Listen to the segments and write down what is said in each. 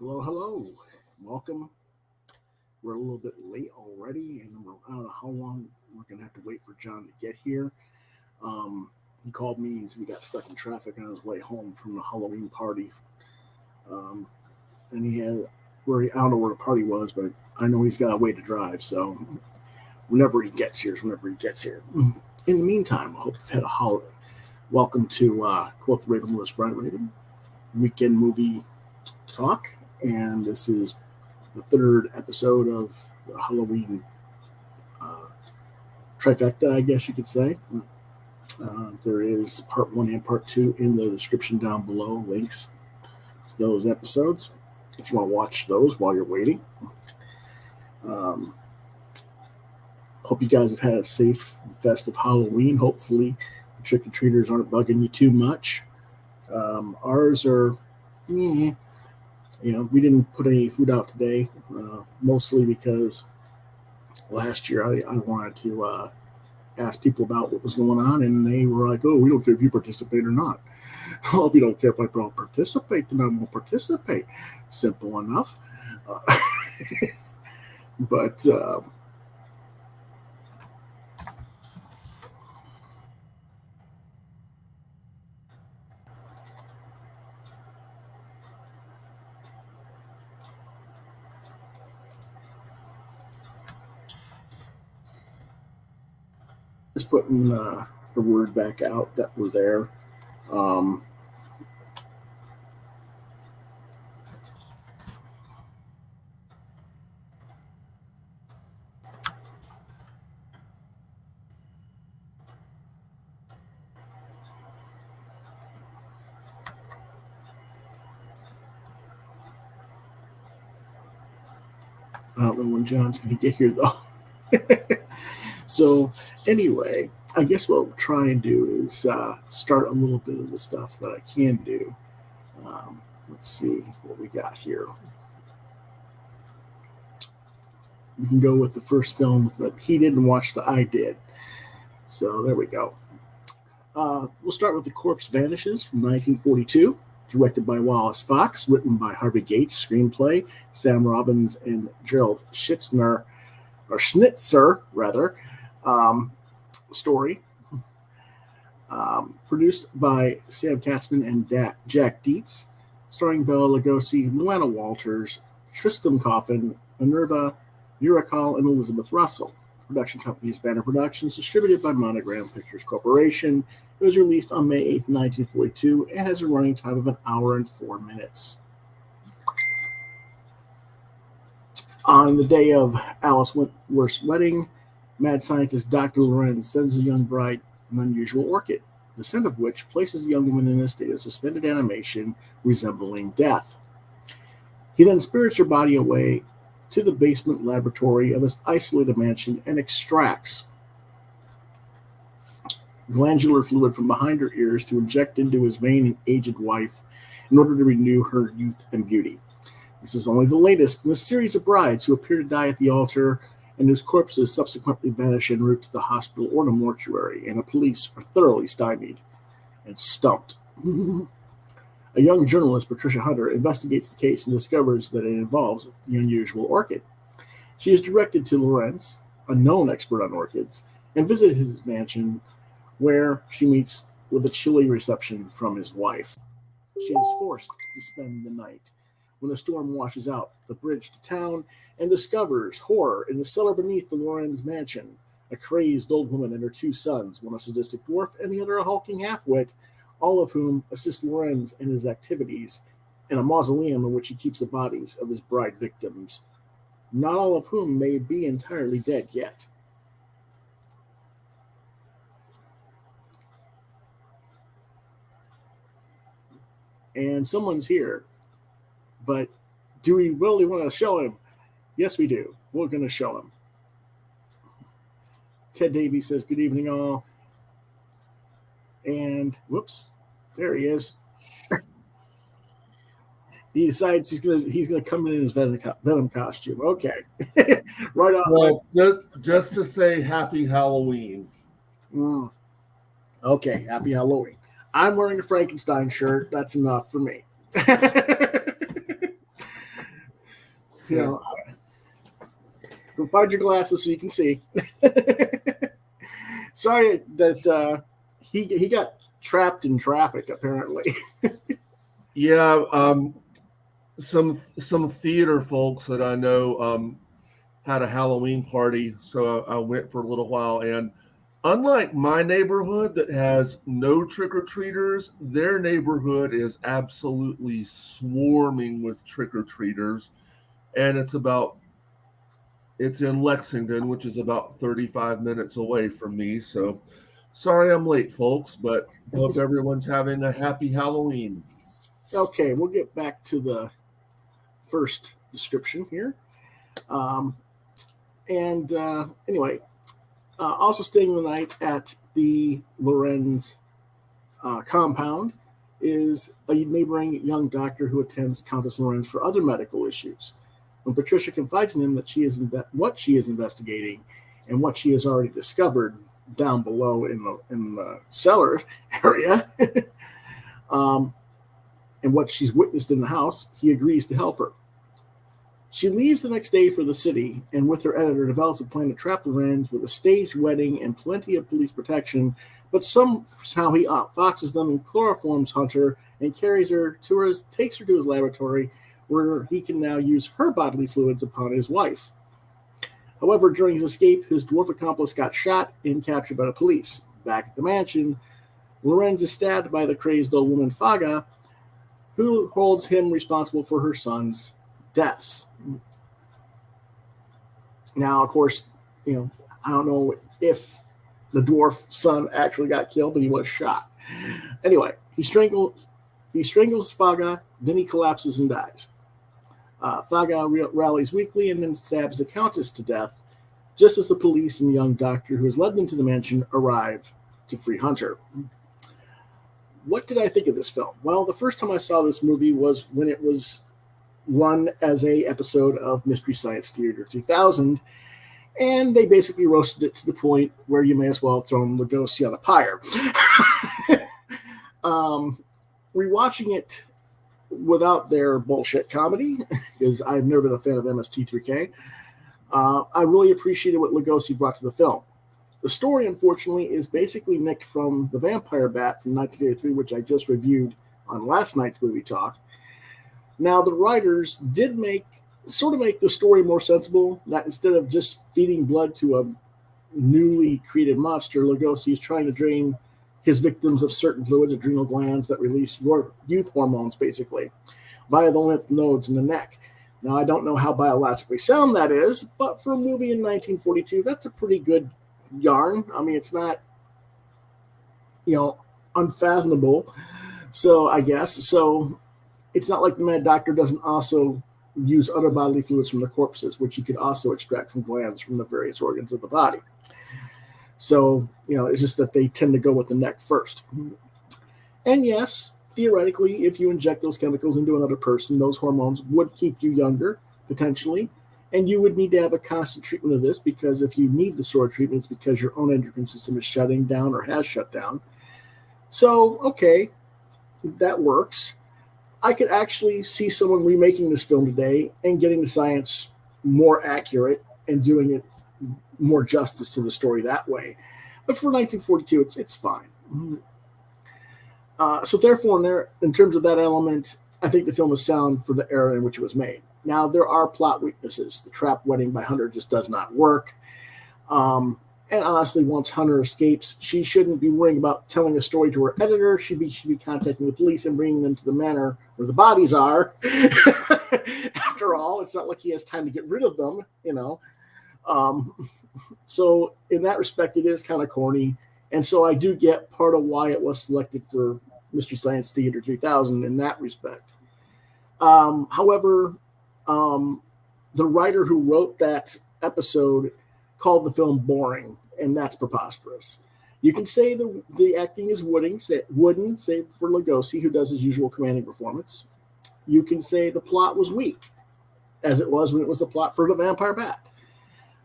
Hello, hello. Welcome. We're a little bit late already, and I don't know how long we're going to have to wait for John to get here. He called me and said he got stuck in traffic on his way home from the Halloween party. And I don't know where the party was, but I know he's got a way to drive. So whenever he gets here is whenever he gets here. In the meantime, I hope you've had a holiday. Welcome to Quoth, Revolt, Raven Weekend Movie Talk. And this is the third episode of the Halloween trifecta, I guess you could say. There is part 1 and part 2 in the description down below, links to those episodes if you want to watch those while you're waiting. Hope you guys have had a safe and festive Halloween. Hopefully the trick-or-treaters aren't bugging you too much. Ours are... we didn't put any food out today, mostly because last year I wanted to ask people about what was going on, and they were like, oh, we don't care if you participate or not. Well, if you don't care if I don't participate, then I won't participate. Simple enough. But... just putting the word back out that we're there. I don't know when John's going to get here, though. So, anyway, I guess what we'll try and do is start a little bit of the stuff that I can do. Let's see what we got here. We can go with the first film that he didn't watch that I did. So, there we go. We'll start with The Corpse Vanishes from 1942. Directed by Wallace Fox, written by Harvey Gates, screenplay, Sam Robbins and Gerald Schnitzer, story. Produced by Sam Katzman and Jack Dietz, starring Bela Lugosi, Luana Walters, Tristram Coffin, Minerva Urakal, and Elizabeth Russell. Production company is Banner Productions, distributed by Monogram Pictures Corporation. It was released on May 8, 1942, and has a running time of 1 hour and 4 minutes. On the day of Alice Wentworth's wedding, mad scientist Dr. Lorenz sends a young bride an unusual orchid, the scent of which places the young woman in a state of suspended animation resembling death. He then spirits her body away to the basement laboratory of his isolated mansion and extracts glandular fluid from behind her ears to inject into his vain and aged wife in order to renew her youth and beauty. This is only the latest in a series of brides who appear to die at the altar and whose corpses subsequently vanish en route to the hospital or the mortuary, and the police are thoroughly stymied and stumped. A young journalist, Patricia Hunter, investigates the case and discovers that it involves the unusual orchid. She is directed to Lorenz, a known expert on orchids, and visits his mansion, where she meets with a chilly reception from his wife. She is forced to spend the night when a storm washes out the bridge to town and discovers horror in the cellar beneath the Lorenz mansion. A crazed old woman and her 2 sons, one a sadistic dwarf and the other a hulking half-wit, all of whom assist Lorenz in his activities, and a mausoleum in which he keeps the bodies of his bride victims, not all of whom may be entirely dead yet. And someone's here, but do we really want to show him? Yes, we do. We're going to show him. Ted Davies says, good evening, all. And, whoops, there he is. He decides he's gonna come in his Venom costume. Okay. Right on. Well, just to say happy Halloween. Okay, happy Halloween. I'm wearing a Frankenstein shirt. That's enough for me. You know, go find your glasses so you can see. Sorry that he got trapped in traffic, apparently. Yeah, some theater folks that I know had a Halloween party, so I went for a little while. And unlike my neighborhood that has no trick-or-treaters, their neighborhood is absolutely swarming with trick-or-treaters. And it's in Lexington, which is about 35 minutes away from me. So sorry I'm late, folks, but hope everyone's having a happy Halloween. Okay, we'll get back to the first description here. Anyway, also staying the night at the Lorenz compound is a neighboring young doctor who attends Countess Lorenz for other medical issues. When Patricia confides in him that what she is investigating and what she has already discovered down below in the cellar area, and what she's witnessed in the house, he agrees to help her. She leaves the next day for the city, and with her editor develops a plan to trap Lorenz with a staged wedding and plenty of police protection, but somehow he outfoxes them and chloroforms Hunter and takes her to his laboratory, where he can now use her bodily fluids upon his wife. However, during his escape, his dwarf accomplice got shot and captured by the police. Back at the mansion, Lorenz is stabbed by the crazed old woman Faga, who holds him responsible for her son's deaths. Now, of course, I don't know if the dwarf son actually got killed, but he was shot. Anyway, he strangles Faga, then he collapses and dies. Faga rallies weakly and then stabs the Countess to death, just as the police and the young doctor who has led them to the mansion arrive to free Hunter. What did I think of this film? Well, the first time I saw this movie was when it was run as a episode of Mystery Science Theater 3000, and they basically roasted it to the point where you may as well throw Lugosi on a pyre. Rewatching it without their bullshit comedy, because I've never been a fan of MST3K, I really appreciated what Lugosi brought to the film. The story, unfortunately, is basically nicked from The Vampire Bat from 1983, which I just reviewed on last night's Movie Talk. Now, the writers did make the story more sensible, that instead of just feeding blood to a newly created monster, Lugosi is trying to drain his victims of certain fluids, adrenal glands that release your youth hormones, basically, via the lymph nodes in the neck. Now, I don't know how biologically sound that is, but for a movie in 1942, that's a pretty good yarn. I mean, it's not, unfathomable. So I guess, it's not like the Mad Doctor doesn't also use other bodily fluids from the corpses, which he could also extract from glands from the various organs of the body. So, it's just that they tend to go with the neck first. And yes, theoretically, if you inject those chemicals into another person, those hormones would keep you younger, potentially. And you would need to have a constant treatment of this, because if you need the sort of treatment, it's because your own endocrine system is shutting down or has shut down. So, okay, that works. I could actually see someone remaking this film today and getting the science more accurate and doing it more justice to the story that way. But for 1942, it's fine. So therefore, in terms of that element, I think the film is sound for the era in which it was made. Now, there are plot weaknesses. The trap wedding by Hunter just does not work. And honestly, once Hunter escapes, she shouldn't be worrying about telling a story to her editor. She should be contacting the police and bringing them to the manor where the bodies are. After all, it's not like he has time to get rid of them, So in that respect, it is kind of corny. And so I do get part of why it was selected for Mystery Science Theater 3000 in that respect. However, the writer who wrote that episode called the film boring, and that's preposterous. You can say the acting is wooden, save for Lugosi, who does his usual commanding performance. You can say the plot was weak, as it was when it was the plot for The Vampire Bat.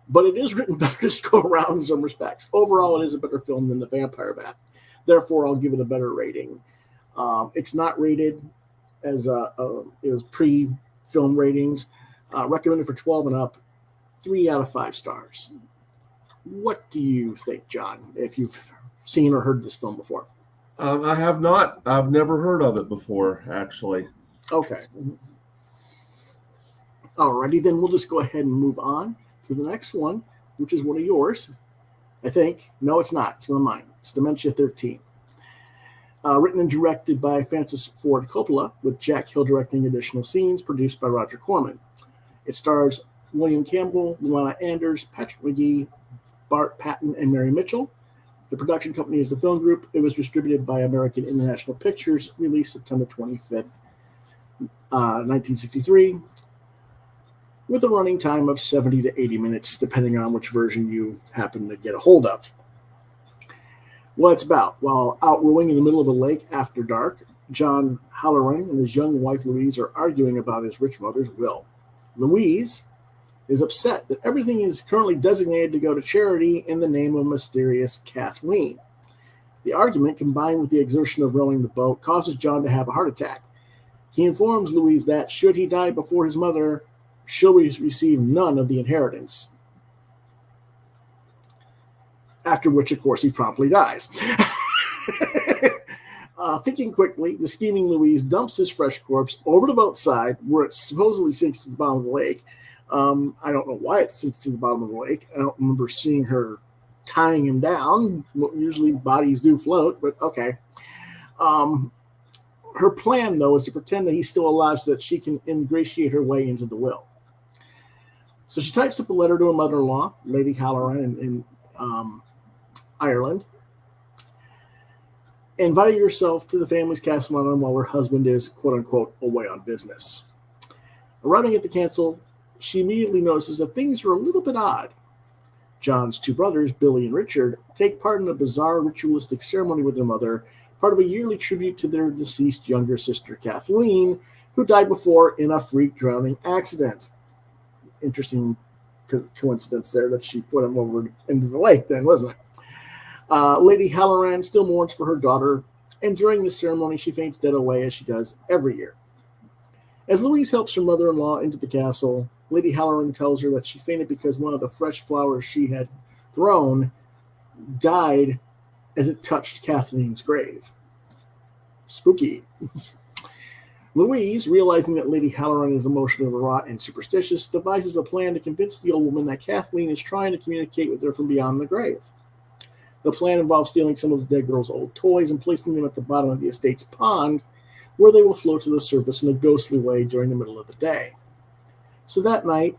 But it is written better this go around in some respects. Overall, it is a better film than The Vampire Bat. Therefore, I'll give it a better rating. It's not rated as it was pre-film ratings, Recommended for 12 and up, 3 out of 5 stars. What do you think, John, if you've seen or heard this film before? I have not. I've never heard of it before, actually. Okay. Alrighty, then we'll just go ahead and move on to the next one, which is one of yours, I think. No, it's not. It's one of mine. It's Dementia 13. Written and directed by Francis Ford Coppola, with Jack Hill directing additional scenes, produced by Roger Corman. It stars William Campbell, Luana Anders, Patrick McGee, Bart Patton, and Mary Mitchell. The production company is the Film Group. It was distributed by American International Pictures, released September 25th, 1963, with a running time of 70 to 80 minutes, depending on which version you happen to get a hold of. What it's about: while out rowing in the middle of a lake after dark, John Halperin and his young wife Louise are arguing about his rich mother's will. Louise is upset that everything is currently designated to go to charity in the name of mysterious Kathleen. The argument, combined with the exertion of rowing the boat, causes John to have a heart attack. He informs Louise that, should he die before his mother, she'll receive none of the inheritance. After which, of course, he promptly dies. Thinking quickly, the scheming Louise dumps his fresh corpse over the boat's side, where it supposedly sinks to the bottom of the lake. I don't know why it sinks to the bottom of the lake. I don't remember seeing her tying him down. Usually bodies do float, but okay. Her plan, though, is to pretend that he's still alive so that she can ingratiate her way into the will. So she types up a letter to her mother-in-law, Lady Halperin, in Ireland, inviting herself to the family's castle island while her husband is, quote-unquote, away on business. Arriving at the castle, she immediately notices that things are a little bit odd. John's 2 brothers, Billy and Richard, take part in a bizarre ritualistic ceremony with their mother, part of a yearly tribute to their deceased younger sister, Kathleen, who died before in a freak drowning accident. Interesting coincidence there that she put him over into the lake then, wasn't it? Lady Halperin still mourns for her daughter, and during the ceremony she faints dead away, as she does every year. As Louise helps her mother-in-law into the castle, Lady Halperin tells her that she fainted because one of the fresh flowers she had thrown died as it touched Kathleen's grave. Spooky. Louise, realizing that Lady Halperin is emotionally overwrought and superstitious, devises a plan to convince the old woman that Kathleen is trying to communicate with her from beyond the grave. The plan involves stealing some of the dead girl's old toys and placing them at the bottom of the estate's pond, where they will float to the surface in a ghostly way during the middle of the day. So that night,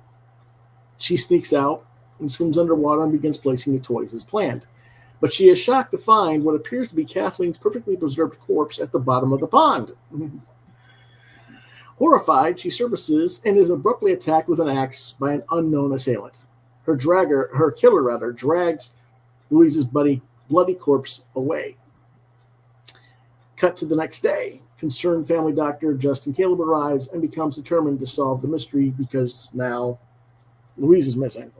she sneaks out and swims underwater and begins placing the toys as planned. But she is shocked to find what appears to be Kathleen's perfectly preserved corpse at the bottom of the pond. Horrified, she surfaces and is abruptly attacked with an axe by an unknown assailant. Her killer drags Louise's bloody corpse away. Cut to the next day. Concerned family doctor Justin Caleb arrives and becomes determined to solve the mystery because now Louise is missing.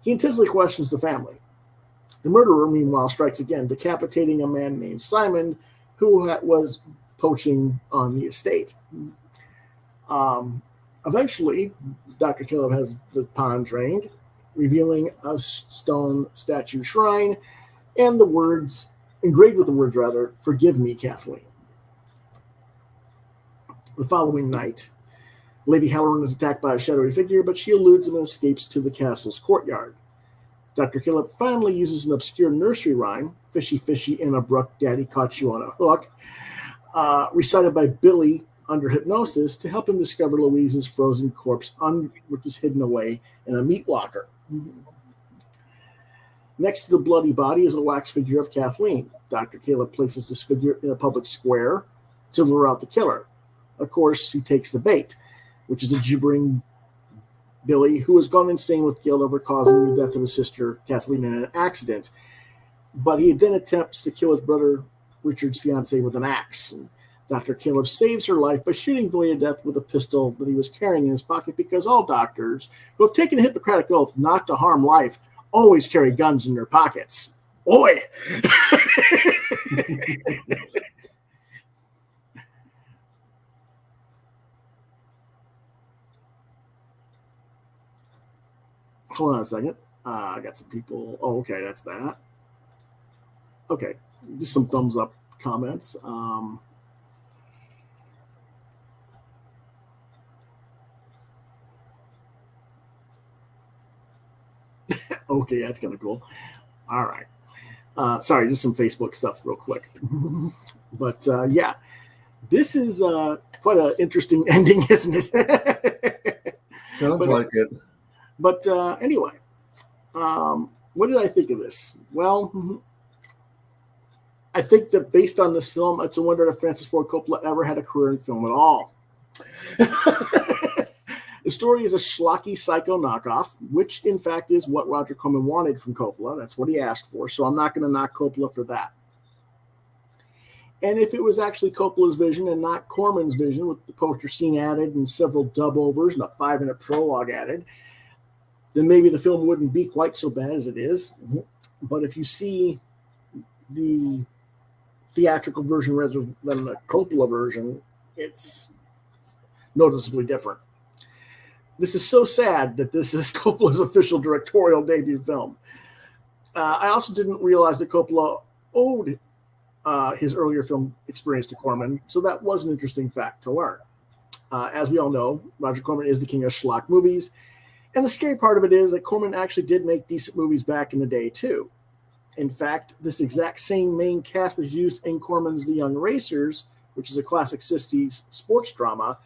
He intensely questions the family. The murderer, meanwhile, strikes again, decapitating a man named Simon, who was poaching on the estate. Eventually, Dr. Caleb has the pond drained, revealing a stone statue shrine and engraved with the words, "Forgive me, Kathleen." The following night, Lady Halperin is attacked by a shadowy figure, but she eludes him and escapes to the castle's courtyard. Dr. Caleb finally uses an obscure nursery rhyme, "Fishy, fishy in a brook, Daddy caught you on a hook," recited by Billy under hypnosis to help him discover Louise's frozen corpse, which is hidden away in a meat locker. Next to the bloody body is a wax figure of Kathleen. Dr. Caleb places this figure in a public square to lure out the killer. Of course, he takes the bait, which is a gibbering Billy, who has gone insane with guilt over causing the death of his sister, Kathleen, in an accident. But he then attempts to kill his brother, Richard's fiancée, with an axe. And Dr. Caleb saves her life by shooting Billy to death with a pistol that he was carrying in his pocket, because all doctors who have taken a Hippocratic oath not to harm life always carry guns in their pockets. Oi! Hold on a second. I got some people. Oh, okay, that's that. Okay, just some thumbs up comments. Okay, that's kind of cool. All right. Sorry, just some Facebook stuff real quick. But yeah, this is quite an interesting ending, isn't it? Sounds like it. But anyway, what did I think of this? Well, I think that based on this film, it's a wonder that Francis Ford Coppola ever had a career in film at all. The story is a schlocky psycho knockoff, which in fact is what Roger Corman wanted from Coppola. That's what he asked for, so I'm not going to knock Coppola for that. And if it was actually Coppola's vision and not Corman's vision, with the poster scene added and several dub-overs and a 5-minute prologue added, then maybe the film wouldn't be quite so bad as it is. But if you see the theatrical version rather than the Coppola version, it's noticeably different. This is so sad that this is Coppola's official directorial debut film. I also didn't realize that Coppola owed his earlier film experience to Corman, so that was an interesting fact to learn. As we all know, Roger Corman is the king of schlock movies, and the scary part of it is that Corman actually did make decent movies back in the day, too. In fact, this exact same main cast was used in Corman's The Young Racers, which is a classic 60s sports drama,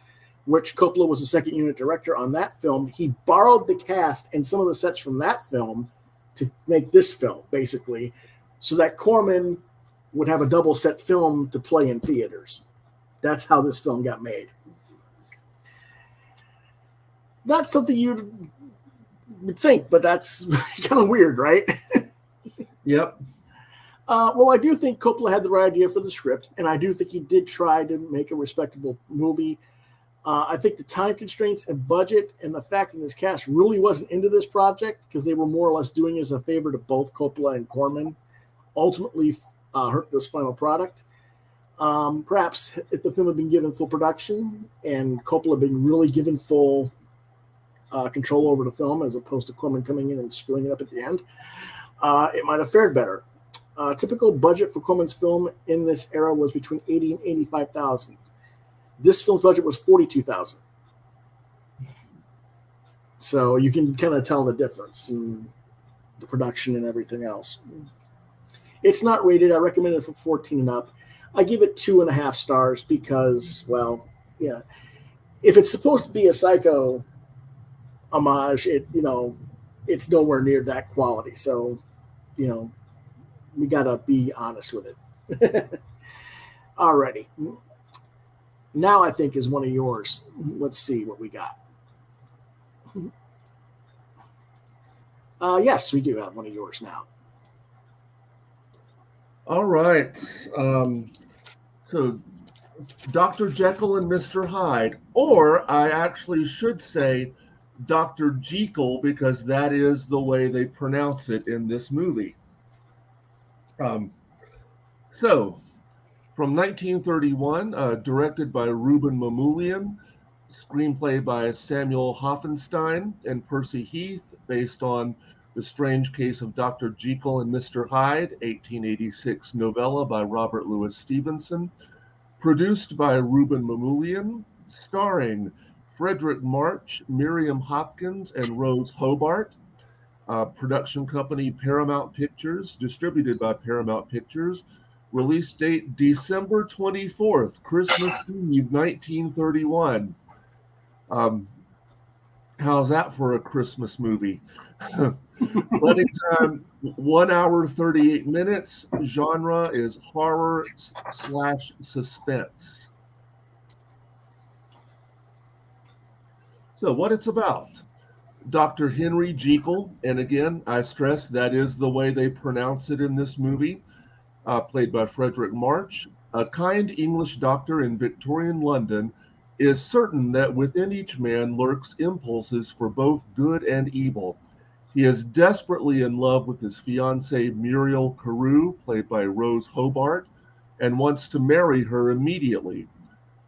which Coppola was the second unit director on that film. He borrowed the cast and some of the sets from that film to make this film, basically, so that Corman would have a double set film to play in theaters. That's how this film got made. Not something you would think, but that's kind of weird, right? Yep. Well, I do think Coppola had the right idea for the script, and I do think he did try to make a respectable movie. I think the time constraints and budget and the fact that this cast really wasn't into this project because they were more or less doing as a favor to both Coppola and Corman ultimately hurt this final product. Perhaps if the film had been given full production and Coppola had been really given full control over the film as opposed to Corman coming in and screwing it up at the end, it might have fared better. Typical budget for Corman's film in this era was between $80,000 and $85,000. This film's budget was $42,000. So you can kind of tell the difference in the production and everything else. It's not rated. I recommend it for 14 and up. I give it 2.5 stars because, well, yeah, if it's supposed to be a psycho homage, it's nowhere near that quality. So, we gotta be honest with it. Alrighty. Now I think is one of yours. Let's see what we got. Yes, we do have one of yours now. All right. So Dr. Jekyll and Mr. Hyde, or I actually should say Dr. Jekyll, because that is the way they pronounce it in this movie. So, from 1931, directed by Ruben Mamoulian, screenplay by Samuel Hoffenstein and Percy Heath, based on The Strange Case of Dr. Jekyll and Mr. Hyde, 1886 novella by Robert Louis Stevenson, produced by Ruben Mamoulian, starring Frederick March, Miriam Hopkins, and Rose Hobart. Production company Paramount Pictures, distributed by Paramount Pictures. Release date December 24th, Christmas Eve, 1931. How's that for a Christmas movie? Running time 1 hour 38 minutes. Genre is horror / suspense. So what it's about. Dr. Henry Jekyll, and again, I stress that is the way they pronounce it in this movie, played by Frederick March, a kind English doctor in Victorian London, is certain that within each man lurks impulses for both good and evil. He is desperately in love with his fiancée Muriel Carew, played by Rose Hobart, and wants to marry her immediately.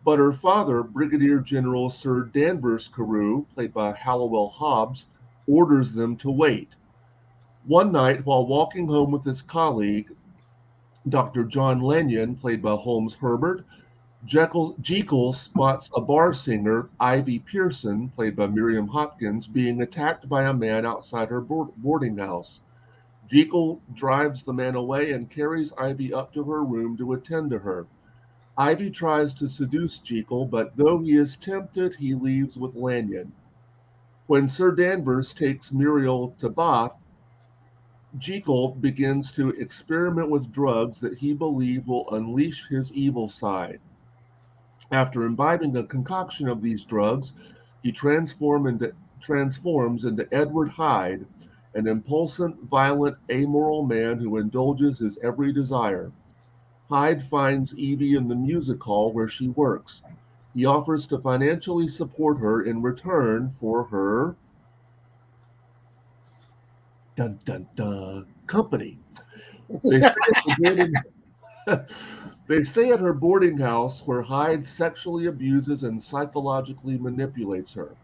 But her father, Brigadier General Sir Danvers Carew, played by Halliwell Hobbs, orders them to wait. One night, while walking home with his colleague, Dr. John Lanyon, played by Holmes Herbert, Jekyll spots a bar singer, Ivy Pearson, played by Miriam Hopkins, being attacked by a man outside her boarding house. Jekyll drives the man away and carries Ivy up to her room to attend to her. Ivy tries to seduce Jekyll, but though he is tempted, he leaves with Lanyon. When Sir Danvers takes Muriel to Bath, Jekyll begins to experiment with drugs that he believes will unleash his evil side. After imbibing a concoction of these drugs, he transforms into Edward Hyde, an impulsive, violent, amoral man who indulges his every desire. Hyde finds Evie in the music hall where she works. He offers to financially support her in return for her company. They stay at her boarding house where Hyde sexually abuses and psychologically manipulates her.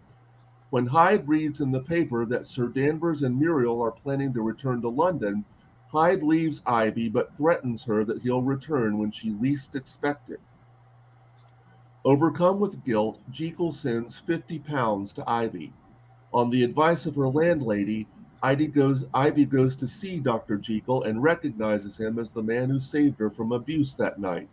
When Hyde reads in the paper that Sir Danvers and Muriel are planning to return to London, Hyde leaves Ivy but threatens her that he'll return when she least expects it. Overcome with guilt, Jekyll sends £50 to Ivy. On the advice of her landlady, Ivy goes to see Dr. Jekyll and recognizes him as the man who saved her from abuse that night.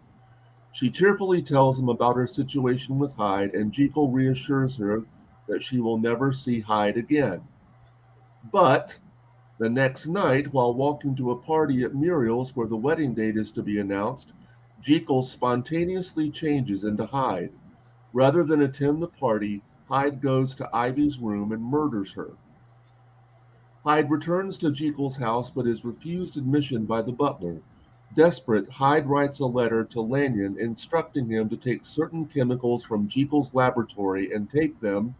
She tearfully tells him about her situation with Hyde, and Jekyll reassures her that she will never see Hyde again. But the next night, while walking to a party at Muriel's where the wedding date is to be announced, Jekyll spontaneously changes into Hyde. Rather than attend the party, Hyde goes to Ivy's room and murders her. Hyde returns to Jekyll's house but is refused admission by the butler. Desperate, Hyde writes a letter to Lanyon instructing him to take certain chemicals from Jekyll's laboratory and take them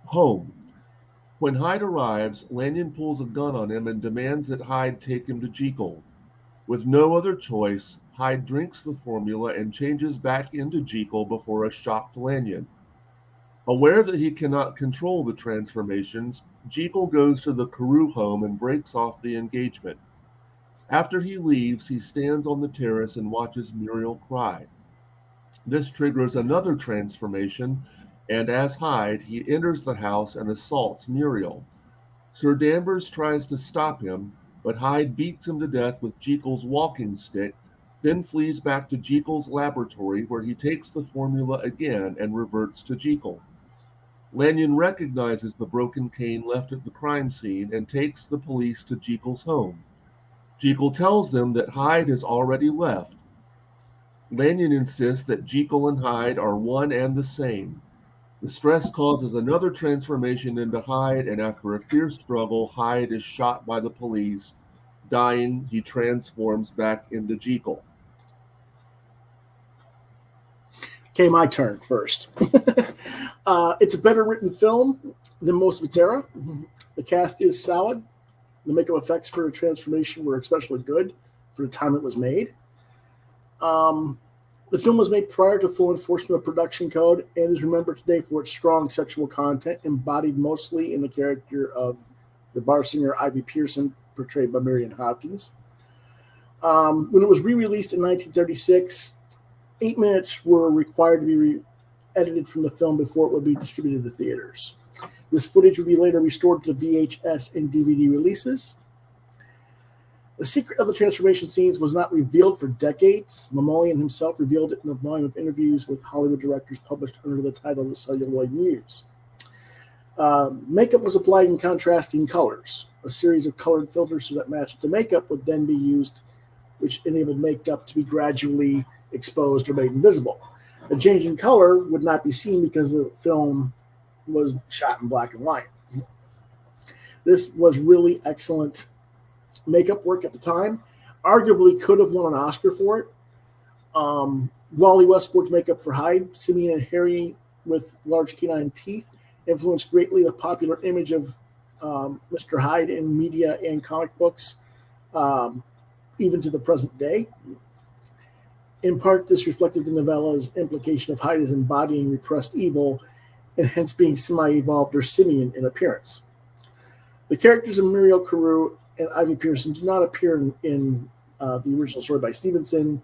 home. When Hyde arrives, Lanyon pulls a gun on him and demands that Hyde take him to Jekyll. With no other choice, Hyde drinks the formula and changes back into Jekyll before a shocked Lanyon. Aware that he cannot control the transformations, Jekyll goes to the Carew home and breaks off the engagement. After he leaves, he stands on the terrace and watches Muriel cry. This triggers another transformation, and as Hyde, he enters the house and assaults Muriel. Sir Danvers tries to stop him, but Hyde beats him to death with Jekyll's walking stick, then flees back to Jekyll's laboratory where he takes the formula again and reverts to Jekyll. Lanyon recognizes the broken cane left at the crime scene and takes the police to Jekyll's home. Jekyll tells them that Hyde has already left. Lanyon insists that Jekyll and Hyde are one and the same. The stress causes another transformation into Hyde, and after a fierce struggle, Hyde is shot by the police. Dying, he transforms back into Jekyll. Okay, my turn first. It's a better written film than most of its era. The cast is solid. The makeup effects for the transformation were especially good for the time it was made. The film was made prior to full enforcement of production code and is remembered today for its strong sexual content, embodied mostly in the character of the bar singer Ivy Pearson, portrayed by Miriam Hopkins. When it was re-released in 1936, 8 minutes were required to be edited from the film before it would be distributed to theaters. This footage would be later restored to VHS and DVD releases. The secret of the transformation scenes was not revealed for decades. Mamoulian himself revealed it in a volume of interviews with Hollywood directors published under the title The Celluloid Muse. Makeup was applied in contrasting colors. A series of colored filters so that matched the makeup would then be used, which enabled makeup to be gradually exposed or made invisible. A change in color would not be seen because the film was shot in black and white. This was really excellent makeup work at the time. Arguably could have won an Oscar for it. Wally Westport's makeup for Hyde, simian and hairy with large canine teeth, influenced greatly the popular image of Mr. Hyde in media and comic books, even to the present day. In part, this reflected the novella's implication of Hyde as embodying repressed evil and hence being semi-evolved or simian in appearance. The characters of Muriel Carew and Ivy Pearson do not appear in the original story by Stevenson.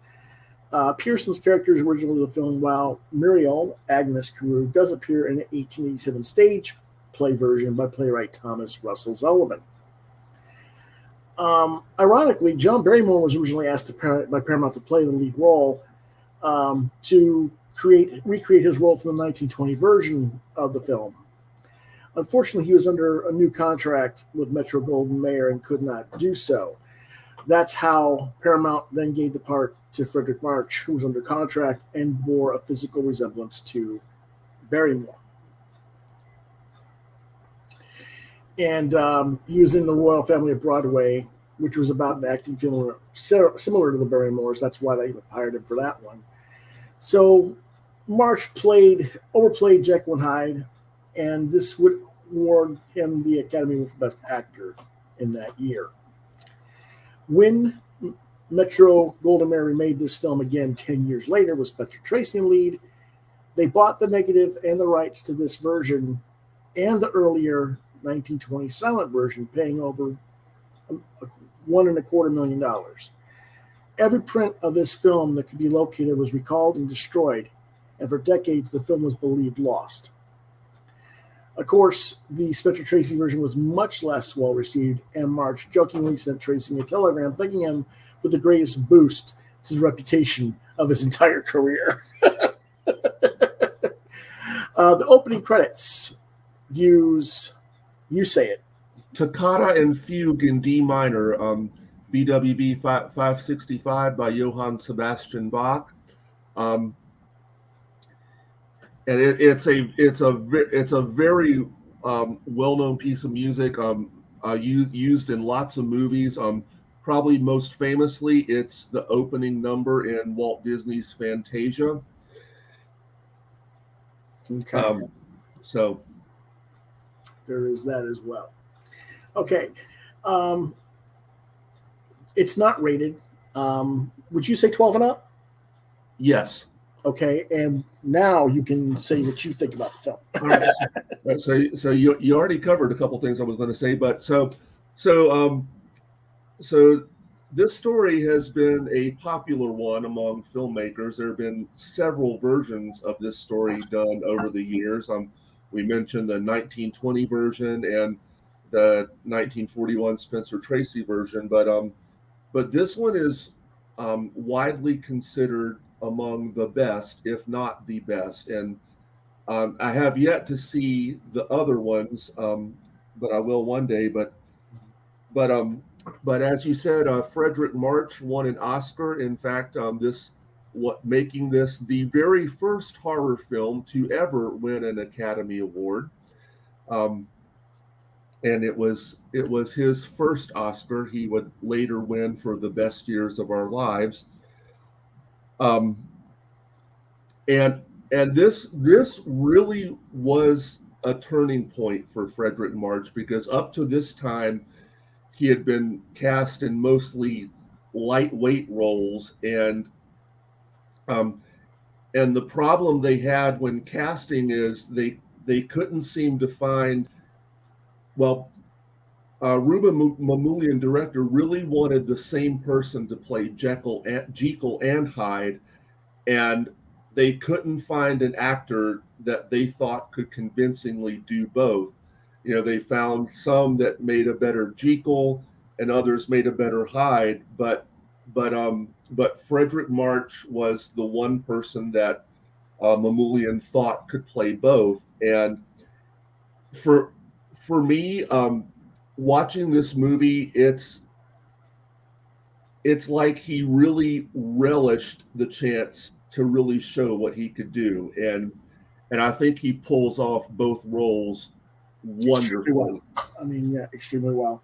Pearson's character is original to the film, while Muriel, Agnes Carew, does appear in an 1887 stage play version by playwright Thomas Russell Sullivan. Ironically, John Barrymore was originally asked by Paramount to play the lead role to recreate his role from the 1920 version of the film. Unfortunately, he was under a new contract with Metro-Goldwyn-Mayer and could not do so. That's how Paramount then gave the part to Frederick March, who was under contract and bore a physical resemblance to Barrymore. And he was in The Royal Family of Broadway, which was about an acting film similar to the Barrymores. That's why they hired him for that one. So March overplayed Jekyll and Hyde, and this would award him the Academy Award for Best Actor in that year. When Metro-Goldwyn-Mayer remade this film again 10 years later with Spencer Tracy in lead, they bought the negative and the rights to this version and the earlier 1920 silent version, paying over $1.25 million. Every print of this film that could be located was recalled and destroyed, and for decades the film was believed lost. Of course, the Spencer Tracy version was much less well received, and March jokingly sent Tracy a telegram thanking him for the greatest boost to the reputation of his entire career. The opening credits use, you say it, Toccata and Fugue in D minor, BWV 565 by Johann Sebastian Bach. And it's a very well-known piece of music, used in lots of movies. Probably most famously, it's the opening number in Walt Disney's Fantasia. Okay. So there is that as well. Okay. It's not rated. Would you say 12 and up? Yes. Okay, and now you can say what you think about the film. All right. So you already covered a couple things I was going to say, but so this story has been a popular one among filmmakers. There have been several versions of this story done over the years. We mentioned the 1920 version and the 1941 Spencer Tracy version, but this one is widely considered among the best, if not the best. And I have yet to see the other ones, but I will one day. But as you said, Frederick March won an Oscar. In fact, making this the very first horror film to ever win an Academy Award. And it was his first Oscar. He would later win for The Best Years of Our Lives. And this really was a turning point for Frederick March, because up to this time he had been cast in mostly lightweight roles, and the problem they had when casting is they couldn't seem to find, Ruben Mamoulian, director, really wanted the same person to play Jekyll and Hyde, and they couldn't find an actor that they thought could convincingly do both. They found some that made a better Jekyll and others made a better Hyde, but Frederick March was the one person that Mamoulian thought could play both. And for me, watching this movie, it's like he really relished the chance to really show what he could do, and I think he pulls off both roles wonderfully. Well. I mean, yeah, extremely well.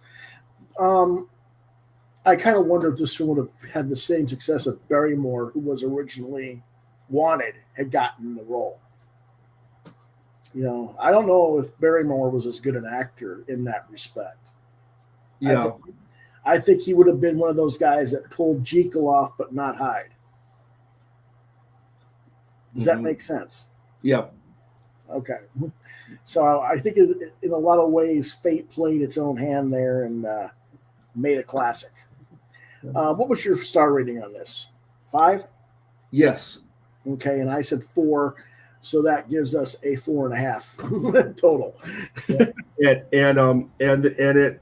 I kind of wonder if this film would have had the same success if Barrymore, who was originally wanted, had gotten the role. I don't know if Barrymore was as good an actor in that respect. Yeah. I think he would have been one of those guys that pulled Jekyll off, but not Hyde. Does that make sense? Yeah. Okay. So I think in a lot of ways, Fate played its own hand there and made a classic. What was your star rating on this? 5? Yes. Okay, and I said 4, so that gives us a 4.5 total.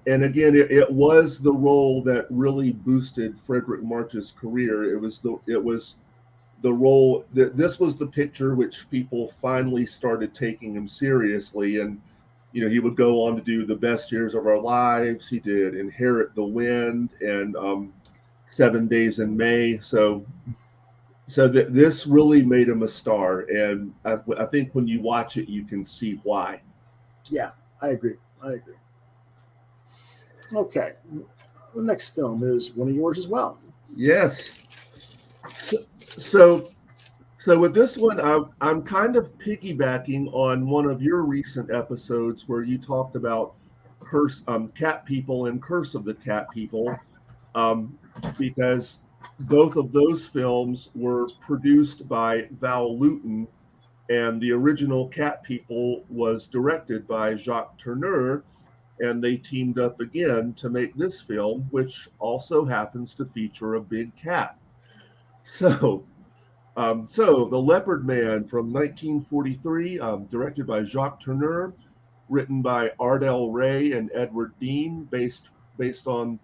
And again, it was the role that really boosted Frederick March's career. It was the role that this was the picture which people finally started taking him seriously. And he would go on to do The Best Years of Our Lives. He did Inherit the Wind and 7 Days in May. So that this really made him a star, and I think when you watch it, you can see why. Yeah, I agree. Okay, the next film is one of yours as well. Yes. So with this one, I'm kind of piggybacking on one of your recent episodes where you talked about Cat People and Curse of the Cat People, because both of those films were produced by Val Lewton, and the original Cat People was directed by Jacques Tourneur, and they teamed up again to make this film, which also happens to feature a big cat. So The Leopard Man from 1943, directed by Jacques Tourneur, written by Ardell Ray and Edward Dean, based on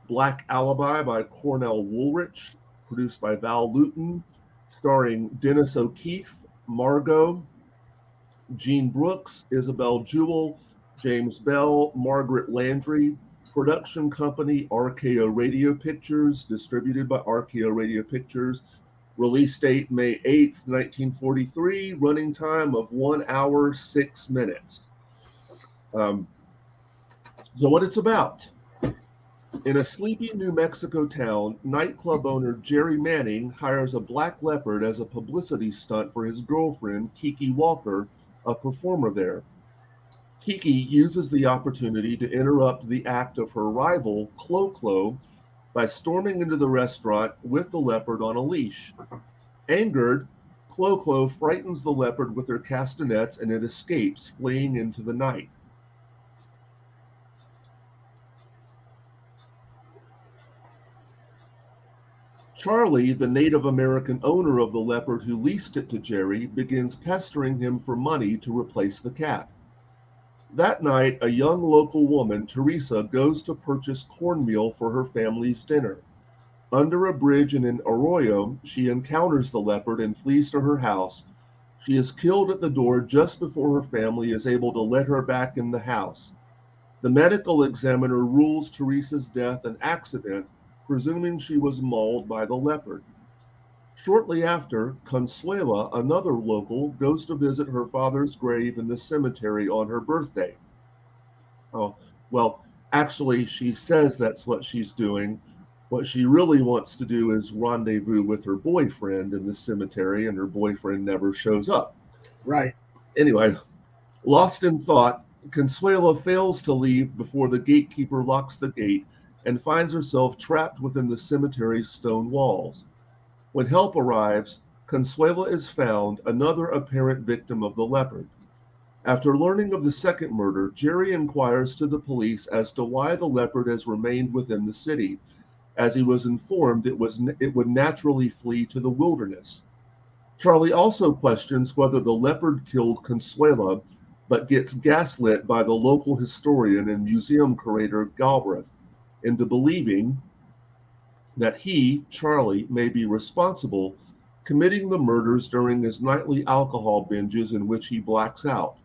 Black Alibi by Cornell Woolrich, produced by Val Lewton, starring Dennis O'Keefe, Margot, Gene Brooks, Isabel Jewell, James Bell, Margaret Landry. Production company RKO Radio Pictures, distributed by RKO Radio Pictures. Release date May 8th, 1943. Running time of 1 hour, 6 minutes. So what it's about. In a sleepy New Mexico town, nightclub owner Jerry Manning hires a black leopard as a publicity stunt for his girlfriend, Kiki Walker, a performer there. Kiki uses the opportunity to interrupt the act of her rival, Clo-Clo, by storming into the restaurant with the leopard on a leash. Angered, Clo-Clo frightens the leopard with her castanets and it escapes, fleeing into the night. Charlie, the Native American owner of the leopard who leased it to Jerry, begins pestering him for money to replace the cat. That night, a young local woman, Teresa, goes to purchase cornmeal for her family's dinner. Under a bridge in an arroyo, she encounters the leopard and flees to her house. She is killed at the door just before her family is able to let her back in the house. The medical examiner rules Teresa's death an accident, presuming she was mauled by the leopard. Shortly after, Consuela, another local, goes to visit her father's grave in the cemetery on her birthday. Oh, well, actually, she says that's what she's doing. What she really wants to do is rendezvous with her boyfriend in the cemetery, and her boyfriend never shows up. Right. Anyway, lost in thought, Consuela fails to leave before the gatekeeper locks the gate and finds herself trapped within the cemetery's stone walls. When help arrives, Consuela is found, another apparent victim of the leopard. After learning of the second murder, Jerry inquires to the police as to why the leopard has remained within the city, as he was informed it would naturally flee to the wilderness. Charlie also questions whether the leopard killed Consuela, but gets gaslit by the local historian and museum curator Galbraith into believing that he, Charlie, may be responsible, committing the murders during his nightly alcohol binges in which he blacks out.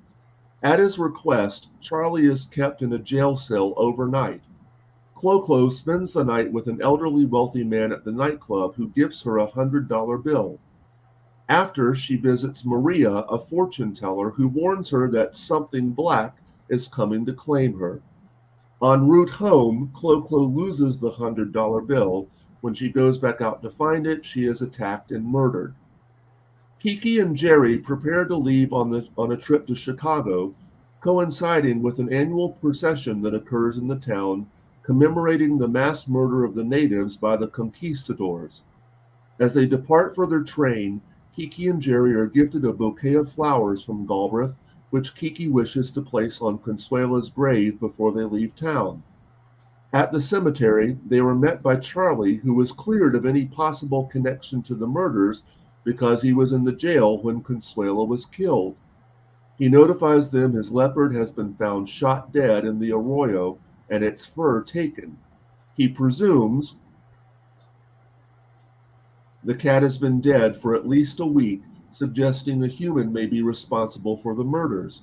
At his request, Charlie is kept in a jail cell overnight. Clo-Clo spends the night with an elderly wealthy man at the nightclub who gives her a $100 bill. After, she visits Maria, a fortune teller, who warns her that something black is coming to claim her. En route home, Clo-Clo loses the $100 bill. When she goes back out to find it, she is attacked and murdered. Kiki and Jerry prepare to leave on a trip to Chicago, coinciding with an annual procession that occurs in the town, commemorating the mass murder of the natives by the conquistadors. As they depart for their train, Kiki and Jerry are gifted a bouquet of flowers from Galbraith, which Kiki wishes to place on Consuela's grave before they leave town. At the cemetery, they were met by Charlie, who was cleared of any possible connection to the murders because he was in the jail when Consuela was killed. He notifies them his leopard has been found shot dead in the arroyo and its fur taken. He presumes the cat has been dead for at least a week, suggesting a human may be responsible for the murders.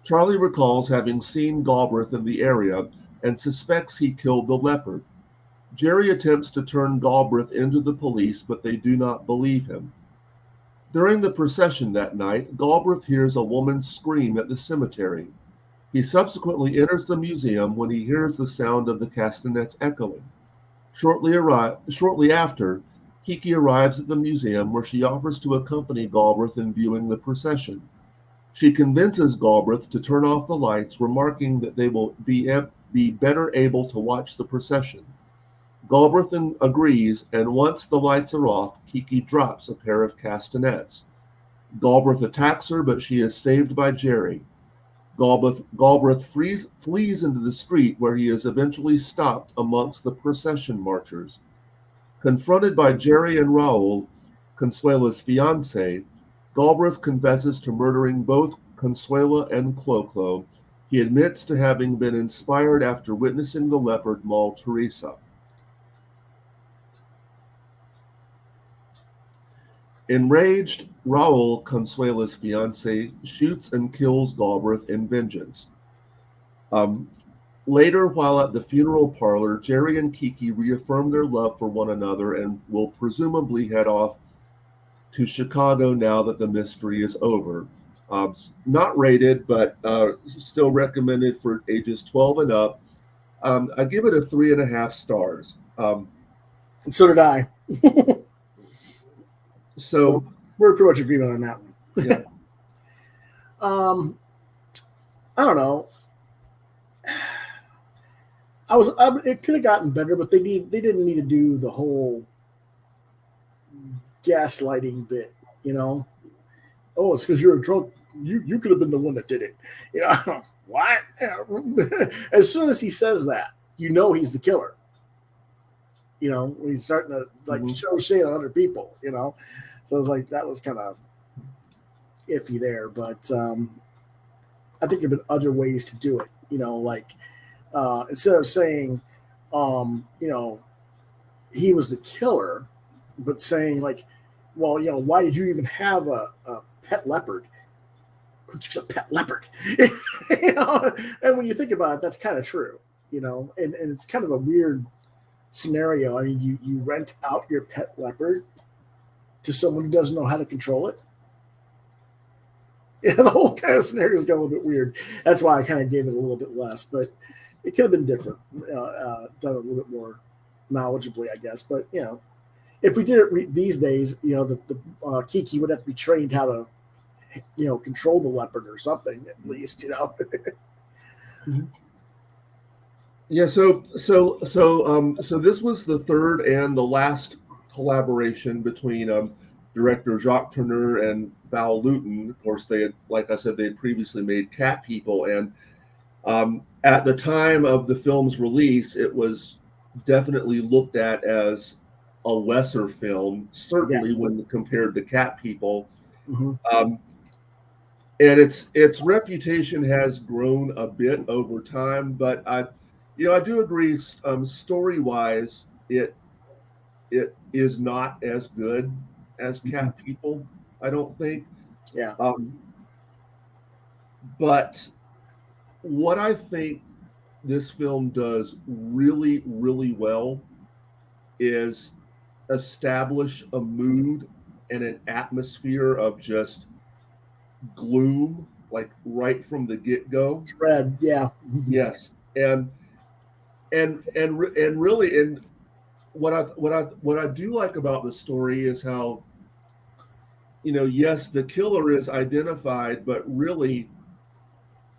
Charlie recalls having seen Galbraith in the area and suspects he killed the leopard. Jerry attempts to turn Galbraith into the police, but they do not believe him. During the procession that night, Galbraith hears a woman scream at the cemetery. He subsequently enters the museum when he hears the sound of the castanets echoing. Shortly after, Kiki arrives at the museum where she offers to accompany Galbraith in viewing the procession. She convinces Galbraith to turn off the lights, remarking that they will be better able to watch the procession. Galbraith agrees, and once the lights are off, Kiki drops a pair of castanets. Galbraith attacks her, but she is saved by Jerry. Galbraith flees into the street, where he is eventually stopped amongst the procession marchers. Confronted by Jerry and Raoul, Consuela's fiancé, Galbraith confesses to murdering both Consuela and Clo-Clo. He admits to having been inspired after witnessing the leopard maul Teresa. Enraged, Raoul, Consuela's fiancé, shoots and kills Galbraith in vengeance. Later, while at the funeral parlor, Jerry and Kiki reaffirm their love for one another and will presumably head off to Chicago now that the mystery is over. Not rated, but still recommended for ages 12 and up. I give it a 3.5 stars. And so did I. So we're pretty much agreement on that one. Yeah. I don't know. It could have gotten better, but they didn't need to do the whole gaslighting bit, you know. Oh, it's because you're a drunk. You could have been the one that did it, you know. What? As soon as he says that, you know he's the killer. You know, when he's starting to show shade on other people, you know. So I was like, that was kind of iffy there, but I think there've been other ways to do it, you know, like instead of saying, you know, he was the killer, but saying like, well, you know, why did you even have a pet leopard? Who keeps a pet leopard? You know, and when you think about it, that's kind of true, you know, and it's kind of a weird scenario. I mean, you rent out your pet leopard to someone who doesn't know how to control it. Yeah, the whole kind of scenario's got a little bit weird. That's why I kind of gave it a little bit less, but it could have been different, done a little bit more knowledgeably, I guess. But you know, if we did it these days, you know, the Kiki would have to be trained how to, you know, control the leopard or something at least, you know. Mm-hmm. Yeah. So this was the third and the last collaboration between director Jacques Tourneur and Val Lewton. Of course, they had, like I said, they had previously made Cat People, and at the time of the film's release, it was definitely looked at as a lesser film, certainly when compared to Cat People. Mm-hmm. And its reputation has grown a bit over time, but I do agree. Story-wise, it is not as good as Cat People, I don't think. Yeah. But what I think this film does really, really well is establish a mood and an atmosphere of just gloom, like right from the get-go. Dread, yeah. Yes, and really, and what I do like about the story is how, you know, yes, the killer is identified, but really,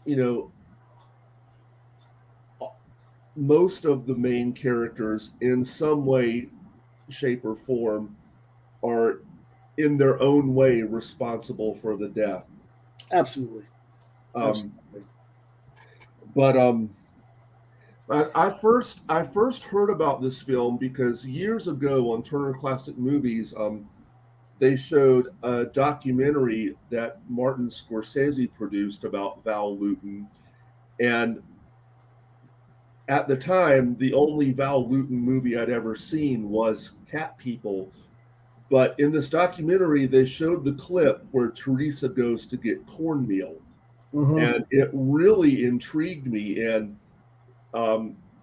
you know, most of the main characters in some way, shape, or form are in their own way responsible for the death. Absolutely. Absolutely. But I first heard about this film because years ago on Turner Classic Movies, they showed a documentary that Martin Scorsese produced about Val Lewton, and at the time, the only Val Lewton movie I'd ever seen was Cat People. But in this documentary, they showed the clip where Teresa goes to get cornmeal, and it really intrigued me. And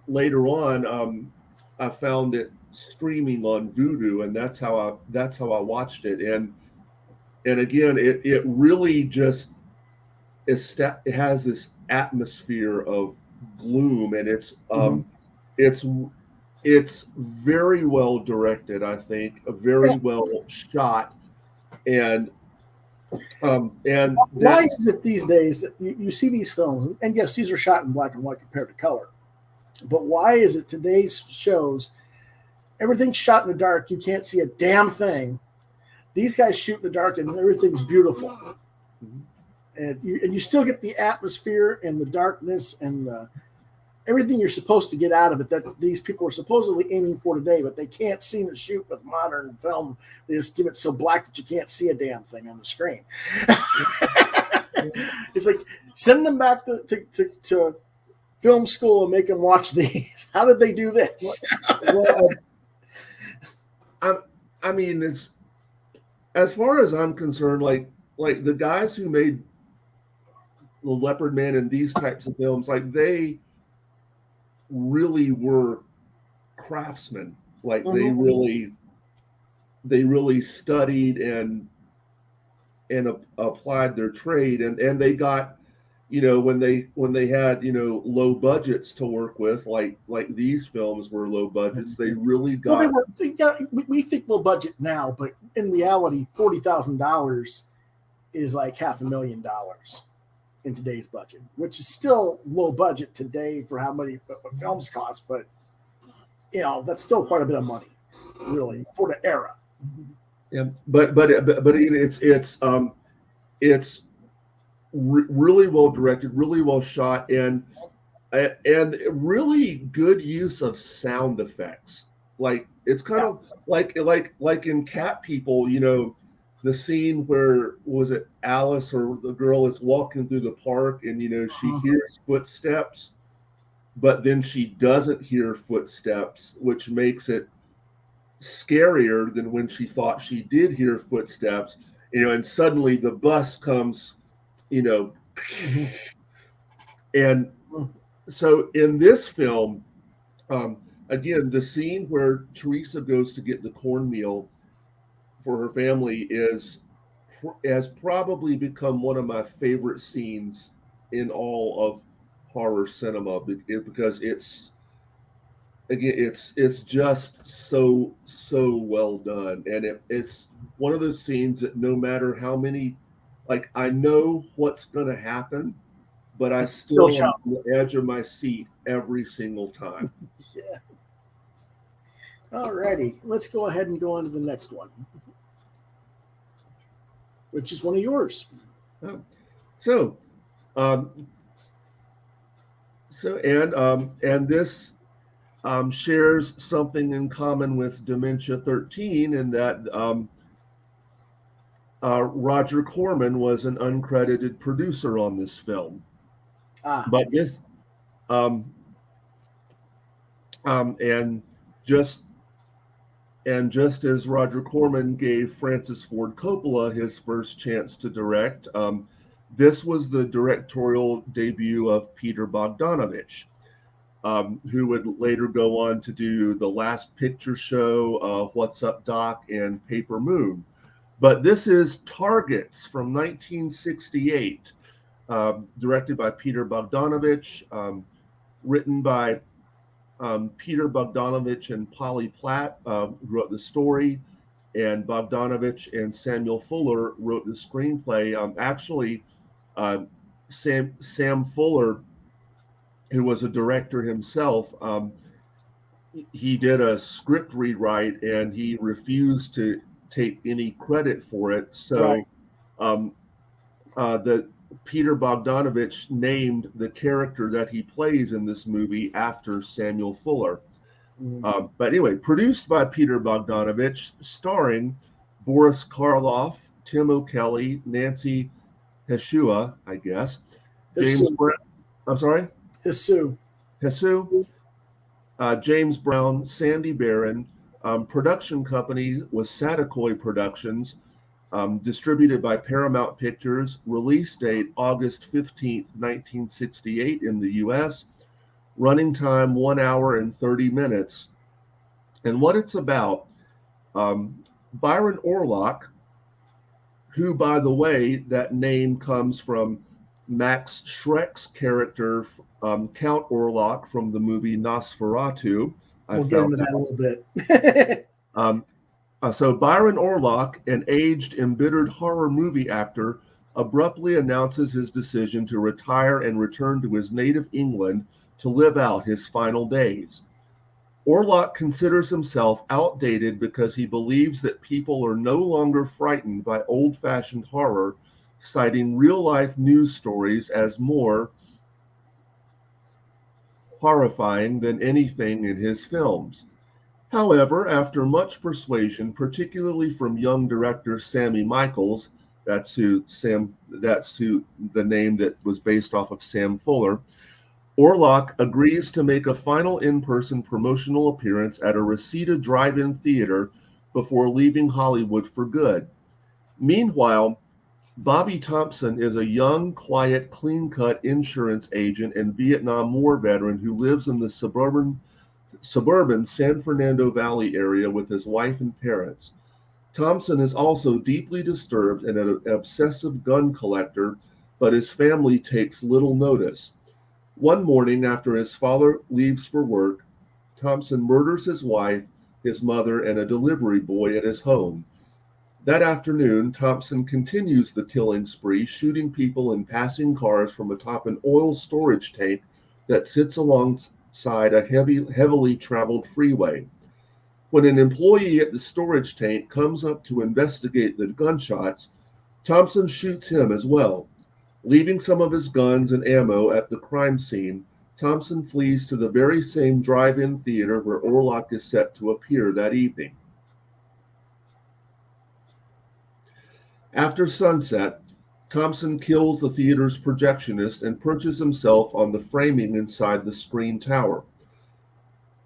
later on, I found it streaming on Vudu, and that's how I watched it. And again, it really just it has this atmosphere of gloom, and it's very well directed. I think very well shot, and why is it these days that you see these films, and yes, these are shot in black and white compared to color, but why is it today's shows everything's shot in the dark, you can't see a damn thing? These guys shoot in the dark and everything's beautiful. And you still get the atmosphere and the darkness and the everything you're supposed to get out of it that these people are supposedly aiming for today, but they can't seem to shoot with modern film. They just give it so black that you can't see a damn thing on the screen. It's like, send them back to film school and make them watch these. How did they do this? Well, I mean, it's, as far as I'm concerned, like the guys who made the Leopard Man and these types of films, like they really were craftsmen. Like they really studied and applied their trade, and they got, you know, when they had, you know, low budgets to work with, like these films were low budgets, they really got. Well, we think low budget now, but in reality, $40,000 is like $500,000 in today's budget, which is still low budget today for how many films cost, but you know that's still quite a bit of money, really, for the era. Yeah, but it's really well directed, really well shot, and really good use of sound effects. Like it's kind of like in Cat People, you know, the scene where, was it Alice or the girl is walking through the park and, you know, she hears footsteps, but then she doesn't hear footsteps, which makes it scarier than when she thought she did hear footsteps, you know, and suddenly the bus comes, you know, and so in this film, again, the scene where Teresa goes to get the cornmeal for her family has probably become one of my favorite scenes in all of horror cinema, because it's just so well done, and it's one of those scenes that no matter how many, like, I know what's going to happen, but I still am on the edge of my seat every single time. Yeah. Alrighty, let's go ahead and go on to the next one, which is one of yours. So this shares something in common with Dementia 13, in that Roger Corman was an uncredited producer on this film. But this, and just as Roger Corman gave Francis Ford Coppola his first chance to direct, this was the directorial debut of Peter Bogdanovich, who would later go on to do The Last Picture Show, What's Up, Doc, and Paper Moon. But this is Targets from 1968, directed by Peter Bogdanovich, written by Peter Bogdanovich and Polly Platt, wrote the story, and Bogdanovich and Samuel Fuller wrote the screenplay. Actually, Sam Fuller, who was a director himself, he did a script rewrite, and he refused to take any credit for it. So Right. that Peter Bogdanovich named the character that he plays in this movie after Samuel Fuller. But anyway, produced by Peter Bogdanovich, starring Boris Karloff, Tim O'Kelly, Nancy Heshua, I guess, James Brown. I'm sorry? Hesu, James Brown, Sandy Barron. Production company was Sadakoi Productions, distributed by Paramount Pictures. Release date August 15th, 1968 in the U.S. Running time 1 hour and 30 minutes. And what it's about, Byron Orlock, who, by the way, that name comes from Max Schreck's character, Count Orlock from the movie Nosferatu. We'll get into that a little bit. So Byron Orlock, an aged, embittered horror movie actor, abruptly announces his decision to retire and return to his native England to live out his final days. Orlock considers himself outdated because he believes that people are no longer frightened by old-fashioned horror, citing real-life news stories as more horrifying than anything in his films. However, after much persuasion, particularly from young director Sammy Michaels, that's who the name that was based off of Sam Fuller, Orlock agrees to make a final in-person promotional appearance at a Reseda drive-in theater before leaving Hollywood for good. Meanwhile, Bobby Thompson is a young, quiet, clean-cut insurance agent and Vietnam War veteran who lives in the suburban San Fernando Valley area with his wife and parents. Thompson is also deeply disturbed and an obsessive gun collector, but his family takes little notice. One morning, after his father leaves for work, Thompson murders his wife, his mother, and a delivery boy at his home. That afternoon, Thompson continues the killing spree, shooting people in passing cars from atop an oil storage tank that sits alongside a heavily traveled freeway. When an employee at the storage tank comes up to investigate the gunshots, Thompson shoots him as well. Leaving some of his guns and ammo at the crime scene, Thompson flees to the very same drive-in theater where Orlock is set to appear that evening. After sunset, Thompson kills the theater's projectionist and perches himself on the framing inside the screen tower.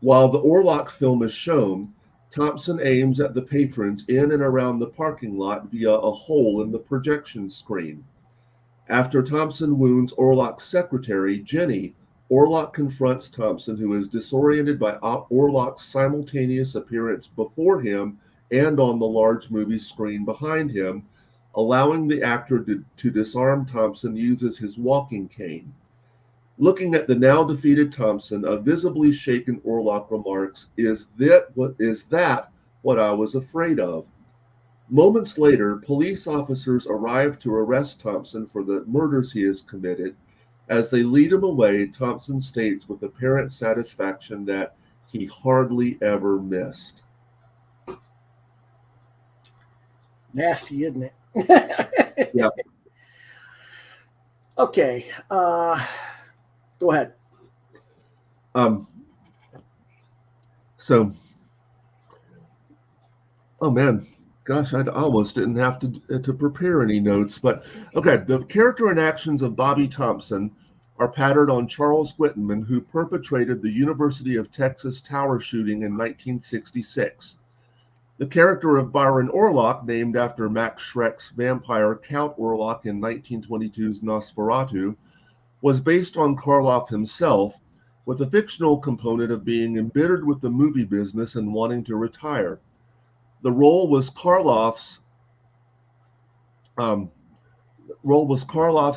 While the Orlock film is shown, Thompson aims at the patrons in and around the parking lot via a hole in the projection screen. After Thompson wounds Orlock's secretary, Jenny, Orlock confronts Thompson, who is disoriented by Orlock's simultaneous appearance before him and on the large movie screen behind him. Allowing the actor to disarm Thompson uses his walking cane. Looking at the now defeated Thompson, a visibly shaken Orlock remarks, "Is that what I was afraid of?" Moments later, police officers arrive to arrest Thompson for the murders he has committed. As they lead him away, Thompson states with apparent satisfaction that he hardly ever missed. Nasty, isn't it? Yeah. Okay. Go ahead. Oh man, gosh, I almost didn't have to prepare any notes. But okay, the character and actions of Bobby Thompson are patterned on Charles Whitman, who perpetrated the University of Texas tower shooting in 1966. The character of Byron Orlock, named after Max Schreck's vampire Count Orlock in 1922's Nosferatu, was based on Karloff himself, with a fictional component of being embittered with the movie business and wanting to retire. The role was Karloff's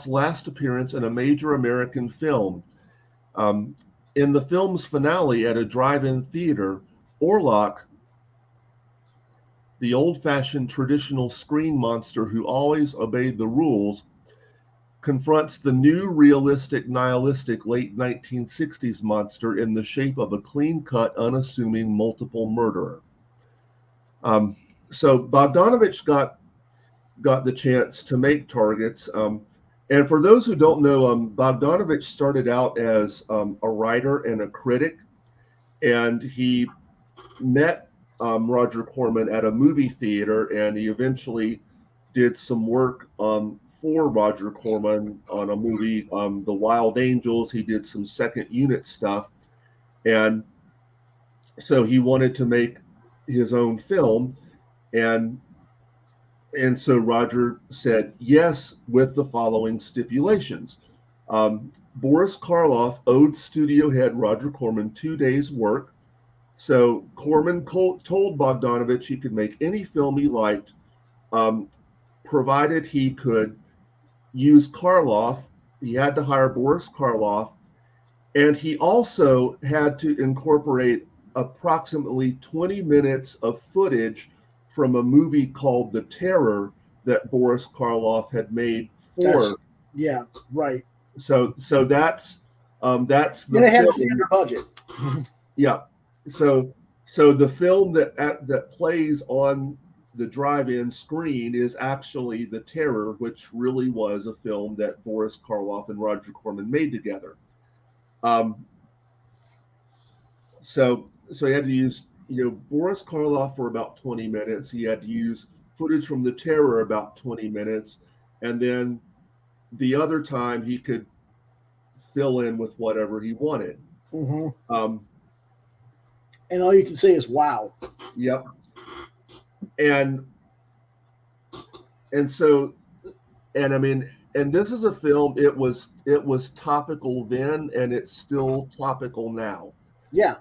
last appearance in a major American film. In the film's finale at a drive-in theater, Orlock, the old-fashioned traditional screen monster who always obeyed the rules, confronts the new realistic nihilistic late 1960s monster in the shape of a clean-cut, unassuming multiple murderer. so Bogdanovich got the chance to make Targets. And for those who don't know, Bogdanovich started out as a writer and a critic, and he met Roger Corman at a movie theater, and he eventually did some work for Roger Corman on a movie, The Wild Angels. He did some second unit stuff, and so he wanted to make his own film, and so Roger said yes with the following stipulations. Boris Karloff owed studio head Roger Corman 2 days' work. So Corman told Bogdanovich he could make any film he liked, provided he could use Karloff. He had to hire Boris Karloff, and he also had to incorporate approximately 20 minutes of footage from a movie called The Terror that Boris Karloff had made for. Yeah, right. So that's the. And it had a standard budget. Yeah. So the film that plays on the drive-in screen is actually The Terror, which really was a film that Boris Karloff and Roger Corman made together. So he had to use Boris Karloff for about 20 minutes. He had to use footage from The Terror about 20 minutes, and then the other time he could fill in with whatever he wanted. Mm-hmm. And all you can say is wow. Yep. And so, and I mean, and this is a film, it was topical then, and it's still topical now. Yeah.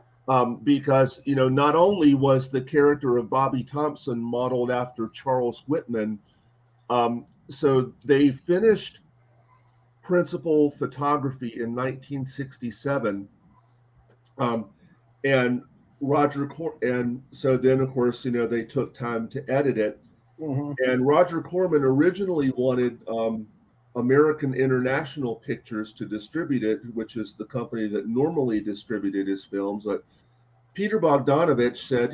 Because, not only was the character of Bobby Thompson modeled after Charles Whitman, so they finished principal photography in 1967, and and so then of course they took time to edit it. Mm-hmm. And Roger Corman originally wanted American International Pictures to distribute it, which is the company that normally distributed his films. But Peter Bogdanovich said,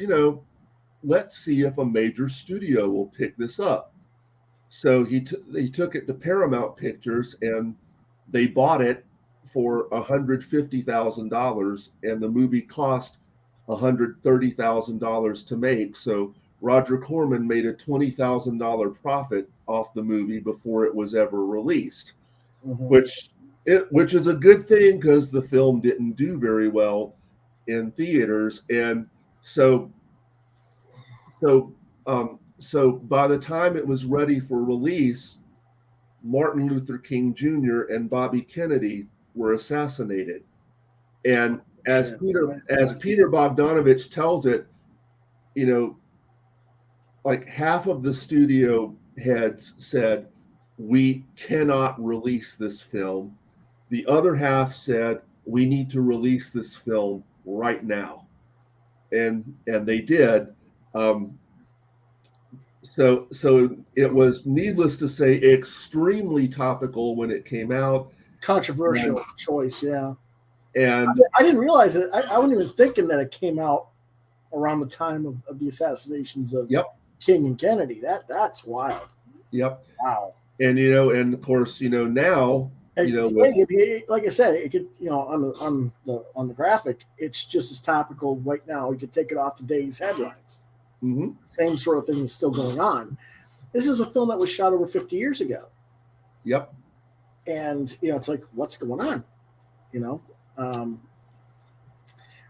let's see if a major studio will pick this up. So he took it to Paramount Pictures, and they bought it for $150,000, and the movie cost $130,000 to make. So Roger Corman made a $20,000 profit off the movie before it was ever released, mm-hmm. which is a good thing because the film didn't do very well in theaters. And so by the time it was ready for release, Martin Luther King Jr. and Bobby Kennedy were assassinated. And as Peter Bogdanovich tells it, like half of the studio heads said, we cannot release this film. The other half said, we need to release this film right now. And they did. So it was, needless to say, extremely topical when it came out. Controversial choice, yeah. And I didn't realize it. I wasn't even thinking that it came out around the time of the assassinations of King and Kennedy. That's wild. Yep. Wow. And and of course now like I said, it could on the graphic, it's just as topical right now. We could take it off today's headlines. Mm-hmm. Same sort of thing is still going on. This is a film that was shot over 50 years ago. Yep. And it's like, what's going on?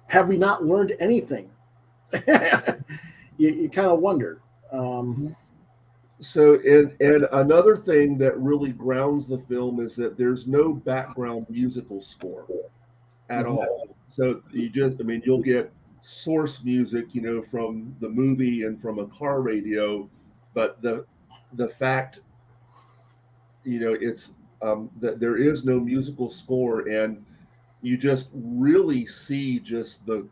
Have we not learned anything? you kind of wonder. So, and another thing that really grounds the film is that there's no background musical score at mm-hmm. all. So you'll get source music, from the movie and from a car radio, but the fact, it's that there is no musical score, and you just really see just the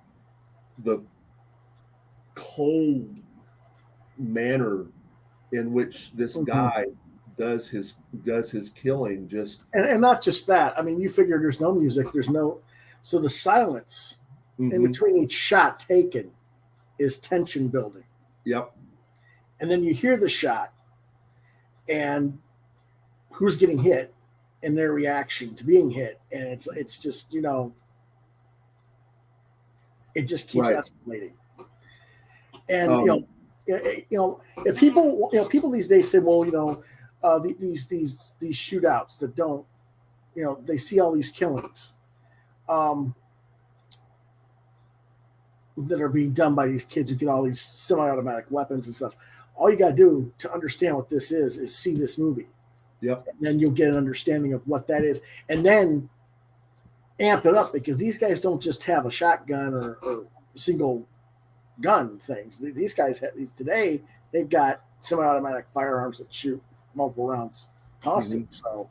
cold manner in which this mm-hmm. guy does his killing. And not just that. I mean, you figure there's no music, so the silence mm-hmm. in between each shot taken is tension building. Yep. and then you hear the shot and who's getting hit and their reaction to being hit, and it's just, you know, it just keeps escalating. And you know, if people, you know, people these days say, well, you know, these shootouts that don't, you know, they see all these killings that are being done by these kids who get all these semi-automatic weapons and stuff. All you got to do to understand what this is see this movie. Yep. And then you'll get an understanding of what that is, and then amp it up, because these guys don't just have a shotgun or single gun things. These guys have these today. They've got semi-automatic firearms that shoot multiple rounds constant. So,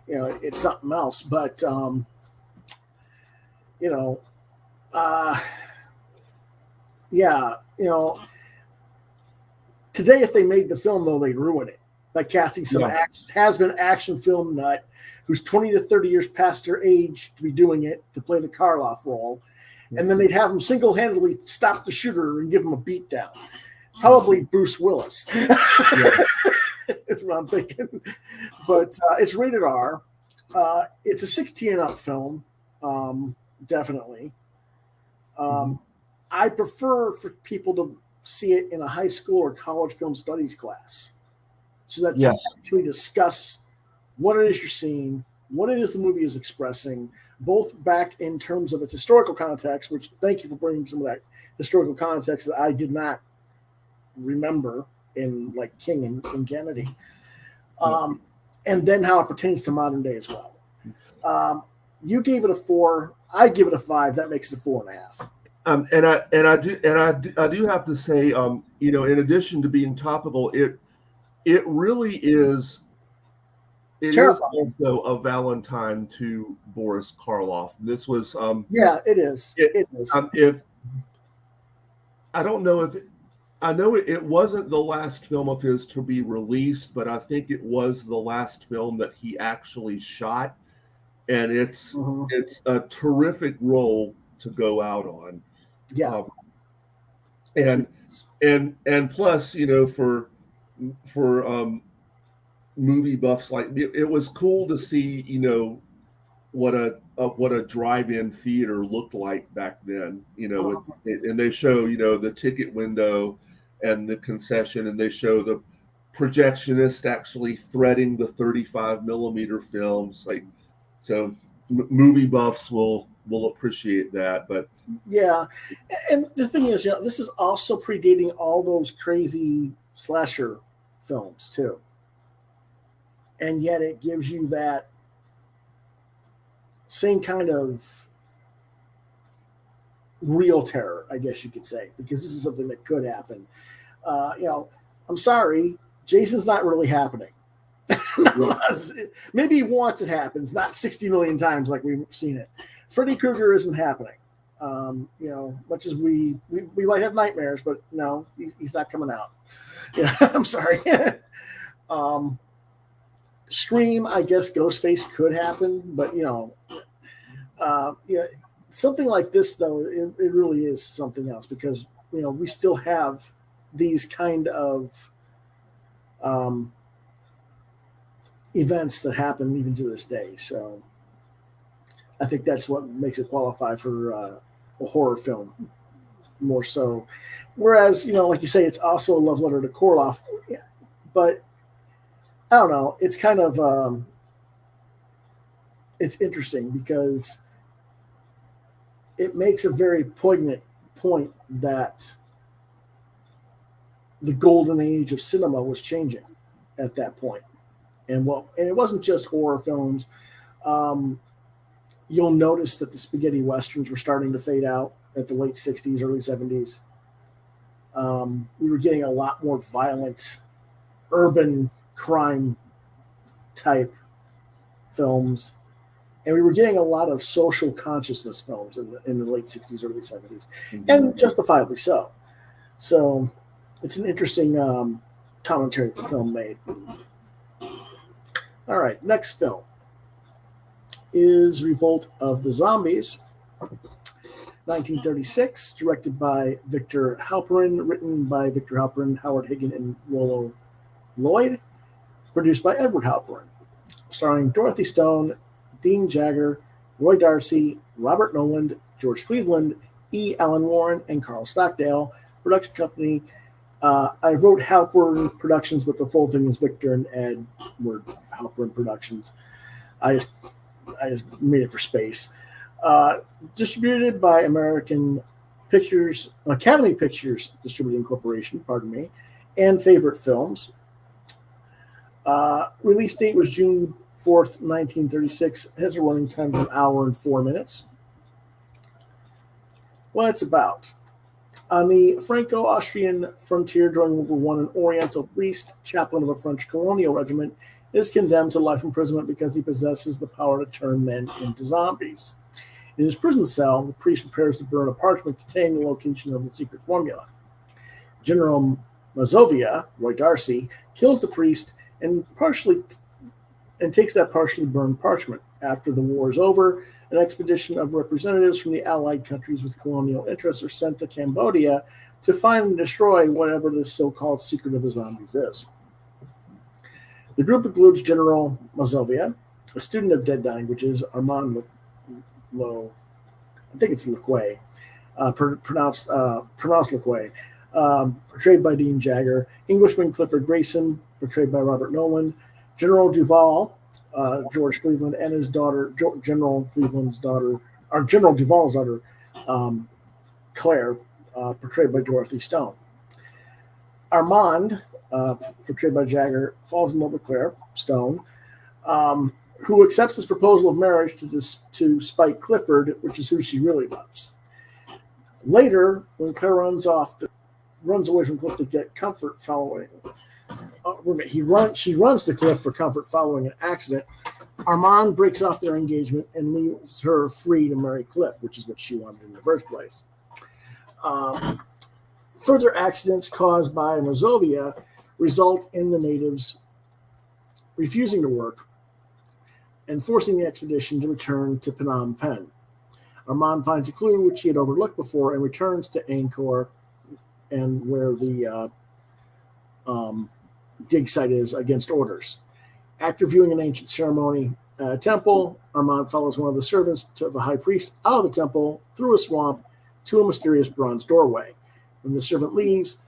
you know, it's something else. But you know, yeah, you know, today if they made the film, though, they'd ruin it by casting some has-been action film nut who's 20 to 30 years past their age to be doing it, to play the Karloff role. And then they'd have him single-handedly stop the shooter and give him a beatdown. Probably Bruce Willis. That's what I'm thinking. But it's rated R. It's a 16 and up film, definitely. I prefer for people to see it in a high school or college film studies class, so that you actually discuss what it is you're seeing, what it is the movie is expressing, both back in terms of its historical context, which thank you for bringing some of that historical context that I did not remember in like King and Kennedy, and then how it pertains to modern day as well. You gave it a 4. I give it a 5. That makes it a 4.5. And I do have to say, you know, in addition to being topical, it really is. It terrifying. Is also a Valentine to Boris Karloff. This was it is. It is. If I don't know if I know it wasn't the last film of his to be released, but I think it was the last film that he actually shot, and it's a terrific role to go out on. Yeah. And plus, you know, for movie buffs, like it was cool to see, you know, what a drive-in theater looked like back then, you know, and they show, you know, the ticket window and the concession, and they show the projectionist actually threading the 35 millimeter films, like, so movie buffs will appreciate that. But yeah, and the thing is, you know, this is also predating all those crazy slasher films too, and yet it gives you that same kind of real terror, I guess you could say, because this is something that could happen. You know, I'm sorry, Jason's not really happening. Maybe once it happens, not 60 million times like we've seen it. Freddy Krueger isn't happening. You know, much as we might have nightmares, but no, he's not coming out. Yeah, I'm sorry. Scream, I guess Ghostface could happen, but you know, something like this though, it really is something else, because you know we still have these kind of events that happen even to this day. So I think that's what makes it qualify for a horror film more so. Whereas, you know, like you say, it's also a love letter to Karloff, but I don't know. It's kind of it's interesting because it makes a very poignant point that the golden age of cinema was changing at that point. And it wasn't just horror films. You'll notice that the spaghetti westerns were starting to fade out at the late 60s, early 70s. We were getting a lot more violent, urban crime type films. And we were getting a lot of social consciousness films in the late 60s, early 70s, and justifiably so. So it's an interesting commentary the film made. All right, next film is Revolt of the Zombies. 1936, directed by Victor Halperin, written by Victor Halperin, Howard Higgin, and Rollo Lloyd, produced by Edward Halperin, starring Dorothy Stone, Dean Jagger, Roy Darcy, Robert Noland, George Cleveland, E. Alan Warren, and Carl Stockdale. Production company. I wrote Halperin Productions, but the full thing is Victor and Edward Halperin Productions. I just made it for space. Distributed by Academy Pictures Distributing Corporation, pardon me, and Favorite Films. Release date was June 4th, 1936. It has a running time of 1 hour and 4 minutes. What it's about. On the Franco-Austrian frontier during World War I, an Oriental priest, chaplain of a French colonial regiment, is condemned to life imprisonment because he possesses the power to turn men into zombies. In his prison cell, the priest prepares to burn a parchment containing the location of the secret formula. General Mazovia, Roy Darcy, kills the priest and takes that partially burned parchment. After the war is over, an expedition of representatives from the Allied countries with colonial interests are sent to Cambodia to find and destroy whatever this so-called secret of the zombies is. The group includes General Mazovia, a student of dead languages, Armand I think it's Lequay, pronounced Lequay, portrayed by Dean Jagger, Englishman Clifford Grayson, portrayed by Robert Noland, General Duval, George Cleveland, and his daughter, General Duval's daughter, Claire, portrayed by Dorothy Stone. Armand, portrayed by Jagger, falls in love with Claire Stone, who accepts his proposal of marriage to spite Clifford, which is who she really loves. Later, when Claire runs away from Cliff to get comfort following. She runs to Cliff for comfort following an accident. Armand breaks off their engagement and leaves her free to marry Cliff, which is what she wanted in the first place. Further accidents caused by Mazovia result in the natives refusing to work and forcing the expedition to return to Phnom Penh. Armand finds a clue which he had overlooked before and returns to Angkor, and where the dig site is against orders. After viewing an ancient ceremony temple, Armand follows one of the servants to the high priest out of the temple through a swamp to a mysterious bronze doorway. When the servant leaves,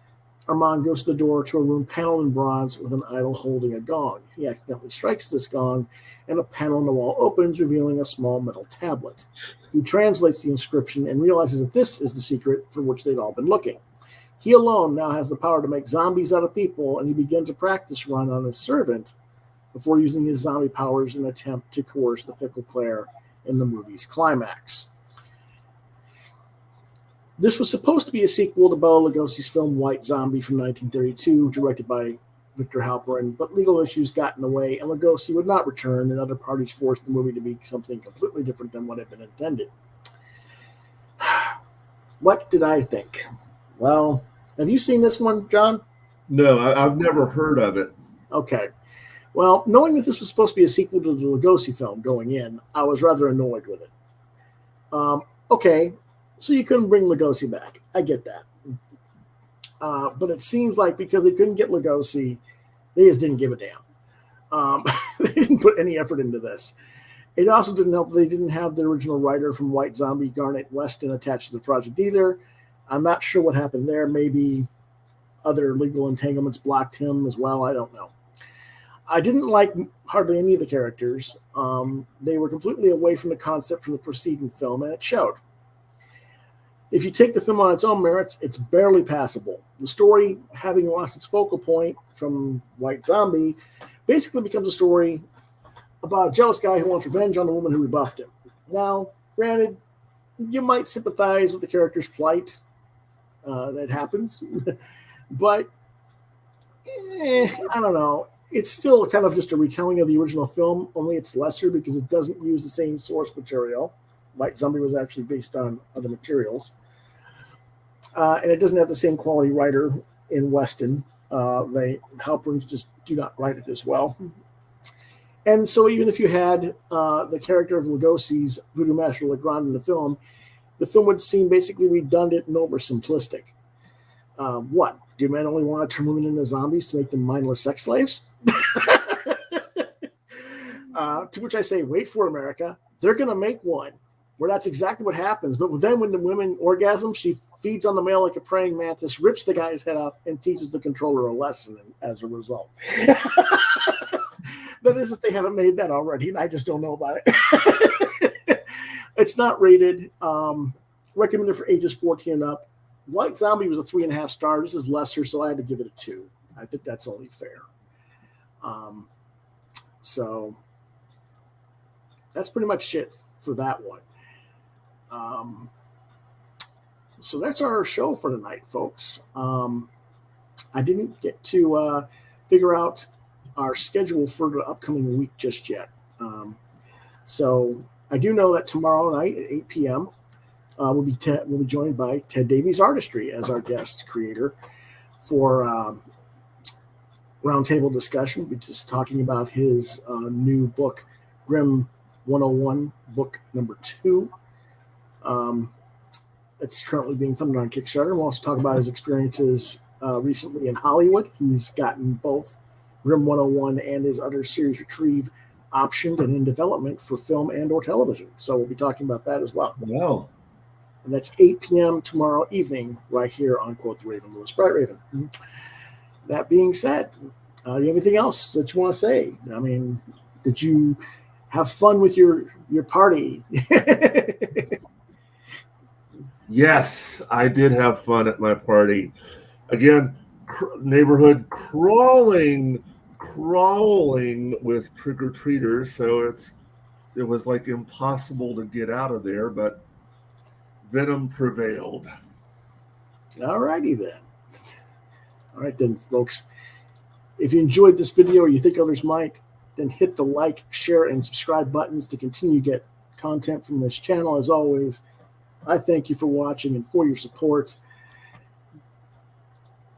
Armand goes to the door to a room paneled in bronze with an idol holding a gong. He accidentally strikes this gong, and a panel in the wall opens, revealing a small metal tablet. He translates the inscription and realizes that this is the secret for which they'd all been looking. He alone now has the power to make zombies out of people, and he begins a practice run on his servant before using his zombie powers in an attempt to coerce the fickle Claire in the movie's climax. This was supposed to be a sequel to Bela Lugosi's film White Zombie from 1932, directed by Victor Halperin, but legal issues got in the way, and Lugosi would not return, and other parties forced the movie to be something completely different than what had been intended. What did I think? Well, have you seen this one, John? No, I've never heard of it. Okay. Well, knowing that this was supposed to be a sequel to the Lugosi film going in, I was rather annoyed with it. Okay, so you couldn't bring Lugosi back. I get that. But it seems like because they couldn't get Lugosi, they just didn't give a damn. They didn't put any effort into this. It also didn't help that they didn't have the original writer from White Zombie, Garnet Weston, attached to the project either. I'm not sure what happened there. Maybe other legal entanglements blocked him as well. I don't know. I didn't like hardly any of the characters. They were completely away from the concept from the preceding film, and it showed. If you take the film on its own merits, it's barely passable. The story, having lost its focal point from White Zombie, basically becomes a story about a jealous guy who wants revenge on the woman who rebuffed him. Now, granted, you might sympathize with the character's plight. That happens. But, I don't know. It's still kind of just a retelling of the original film, only it's lesser because it doesn't use the same source material. White Zombie was actually based on other materials. And it doesn't have the same quality writer in Weston. Halperins just do not write it as well. And so even if you had the character of Lugosi's Voodoo Master Legrand in the film, the film would seem basically redundant and oversimplistic. What? Do men only want to turn women into zombies to make them mindless sex slaves? To which I say, wait for America. They're going to make one where that's exactly what happens. But then when the women orgasm, she feeds on the male like a praying mantis, rips the guy's head off, and teaches the controller a lesson as a result. That is, if they haven't made that already, and I just don't know about it. It's not rated. Recommended for ages 14 and up. White Zombie was a 3.5 star. This is lesser, so I had to give it a 2. I think that's only fair. So that's pretty much it for that one. So that's our show for tonight, folks. I didn't get to figure out our schedule for the upcoming week just yet. So I do know that tomorrow night at 8 p.m. We'll be joined by Ted Davies Artistry as our guest creator for roundtable discussion. We'll be just talking about his new book, Grimm 101, book number 2. It's currently being funded on Kickstarter. We'll also talk about his experiences recently in Hollywood. He's gotten both Grimm 101 and his other series, Retrieve, optioned and in development for film and or television. So we'll be talking about that as well. Wow. And that's 8 p.m. tomorrow evening right here on Quoth the Raven, Lewis Bright Raven. That being said, do you have anything else that you want to say? I mean, did you have fun with your party? Yes, I did have fun at my party. Again, neighborhood crawling with trick-or-treaters, so it was like impossible to get out of there, but venom prevailed. All righty then. All right then, folks. If you enjoyed this video or you think others might, then hit the like, share, and subscribe buttons to continue to get content from this channel. As always, I thank you for watching and for your support.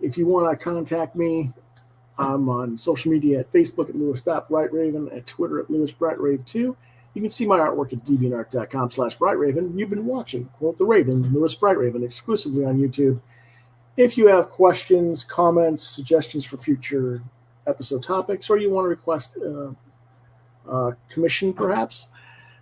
If you want to contact me, I'm on social media at Facebook at Lewis.BrightRaven, at Twitter at LewisBrightRave2. You can see my artwork at deviantart.com/BrightRaven. You've been watching Quoth the Raven, Lewis Bright Raven, exclusively on YouTube. If you have questions, comments, suggestions for future episode topics, or you want to request commission perhaps,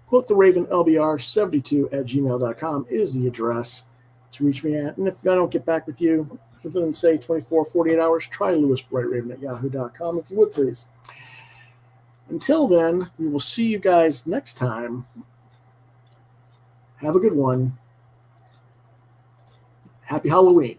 Quoth the Raven LBR72@gmail.com is the address to reach me at. And if I don't get back with you within, say, 24, 48 hours, try lewisbrightraven@yahoo.com if you would, please. Until then, we will see you guys next time. Have a good one. Happy Halloween.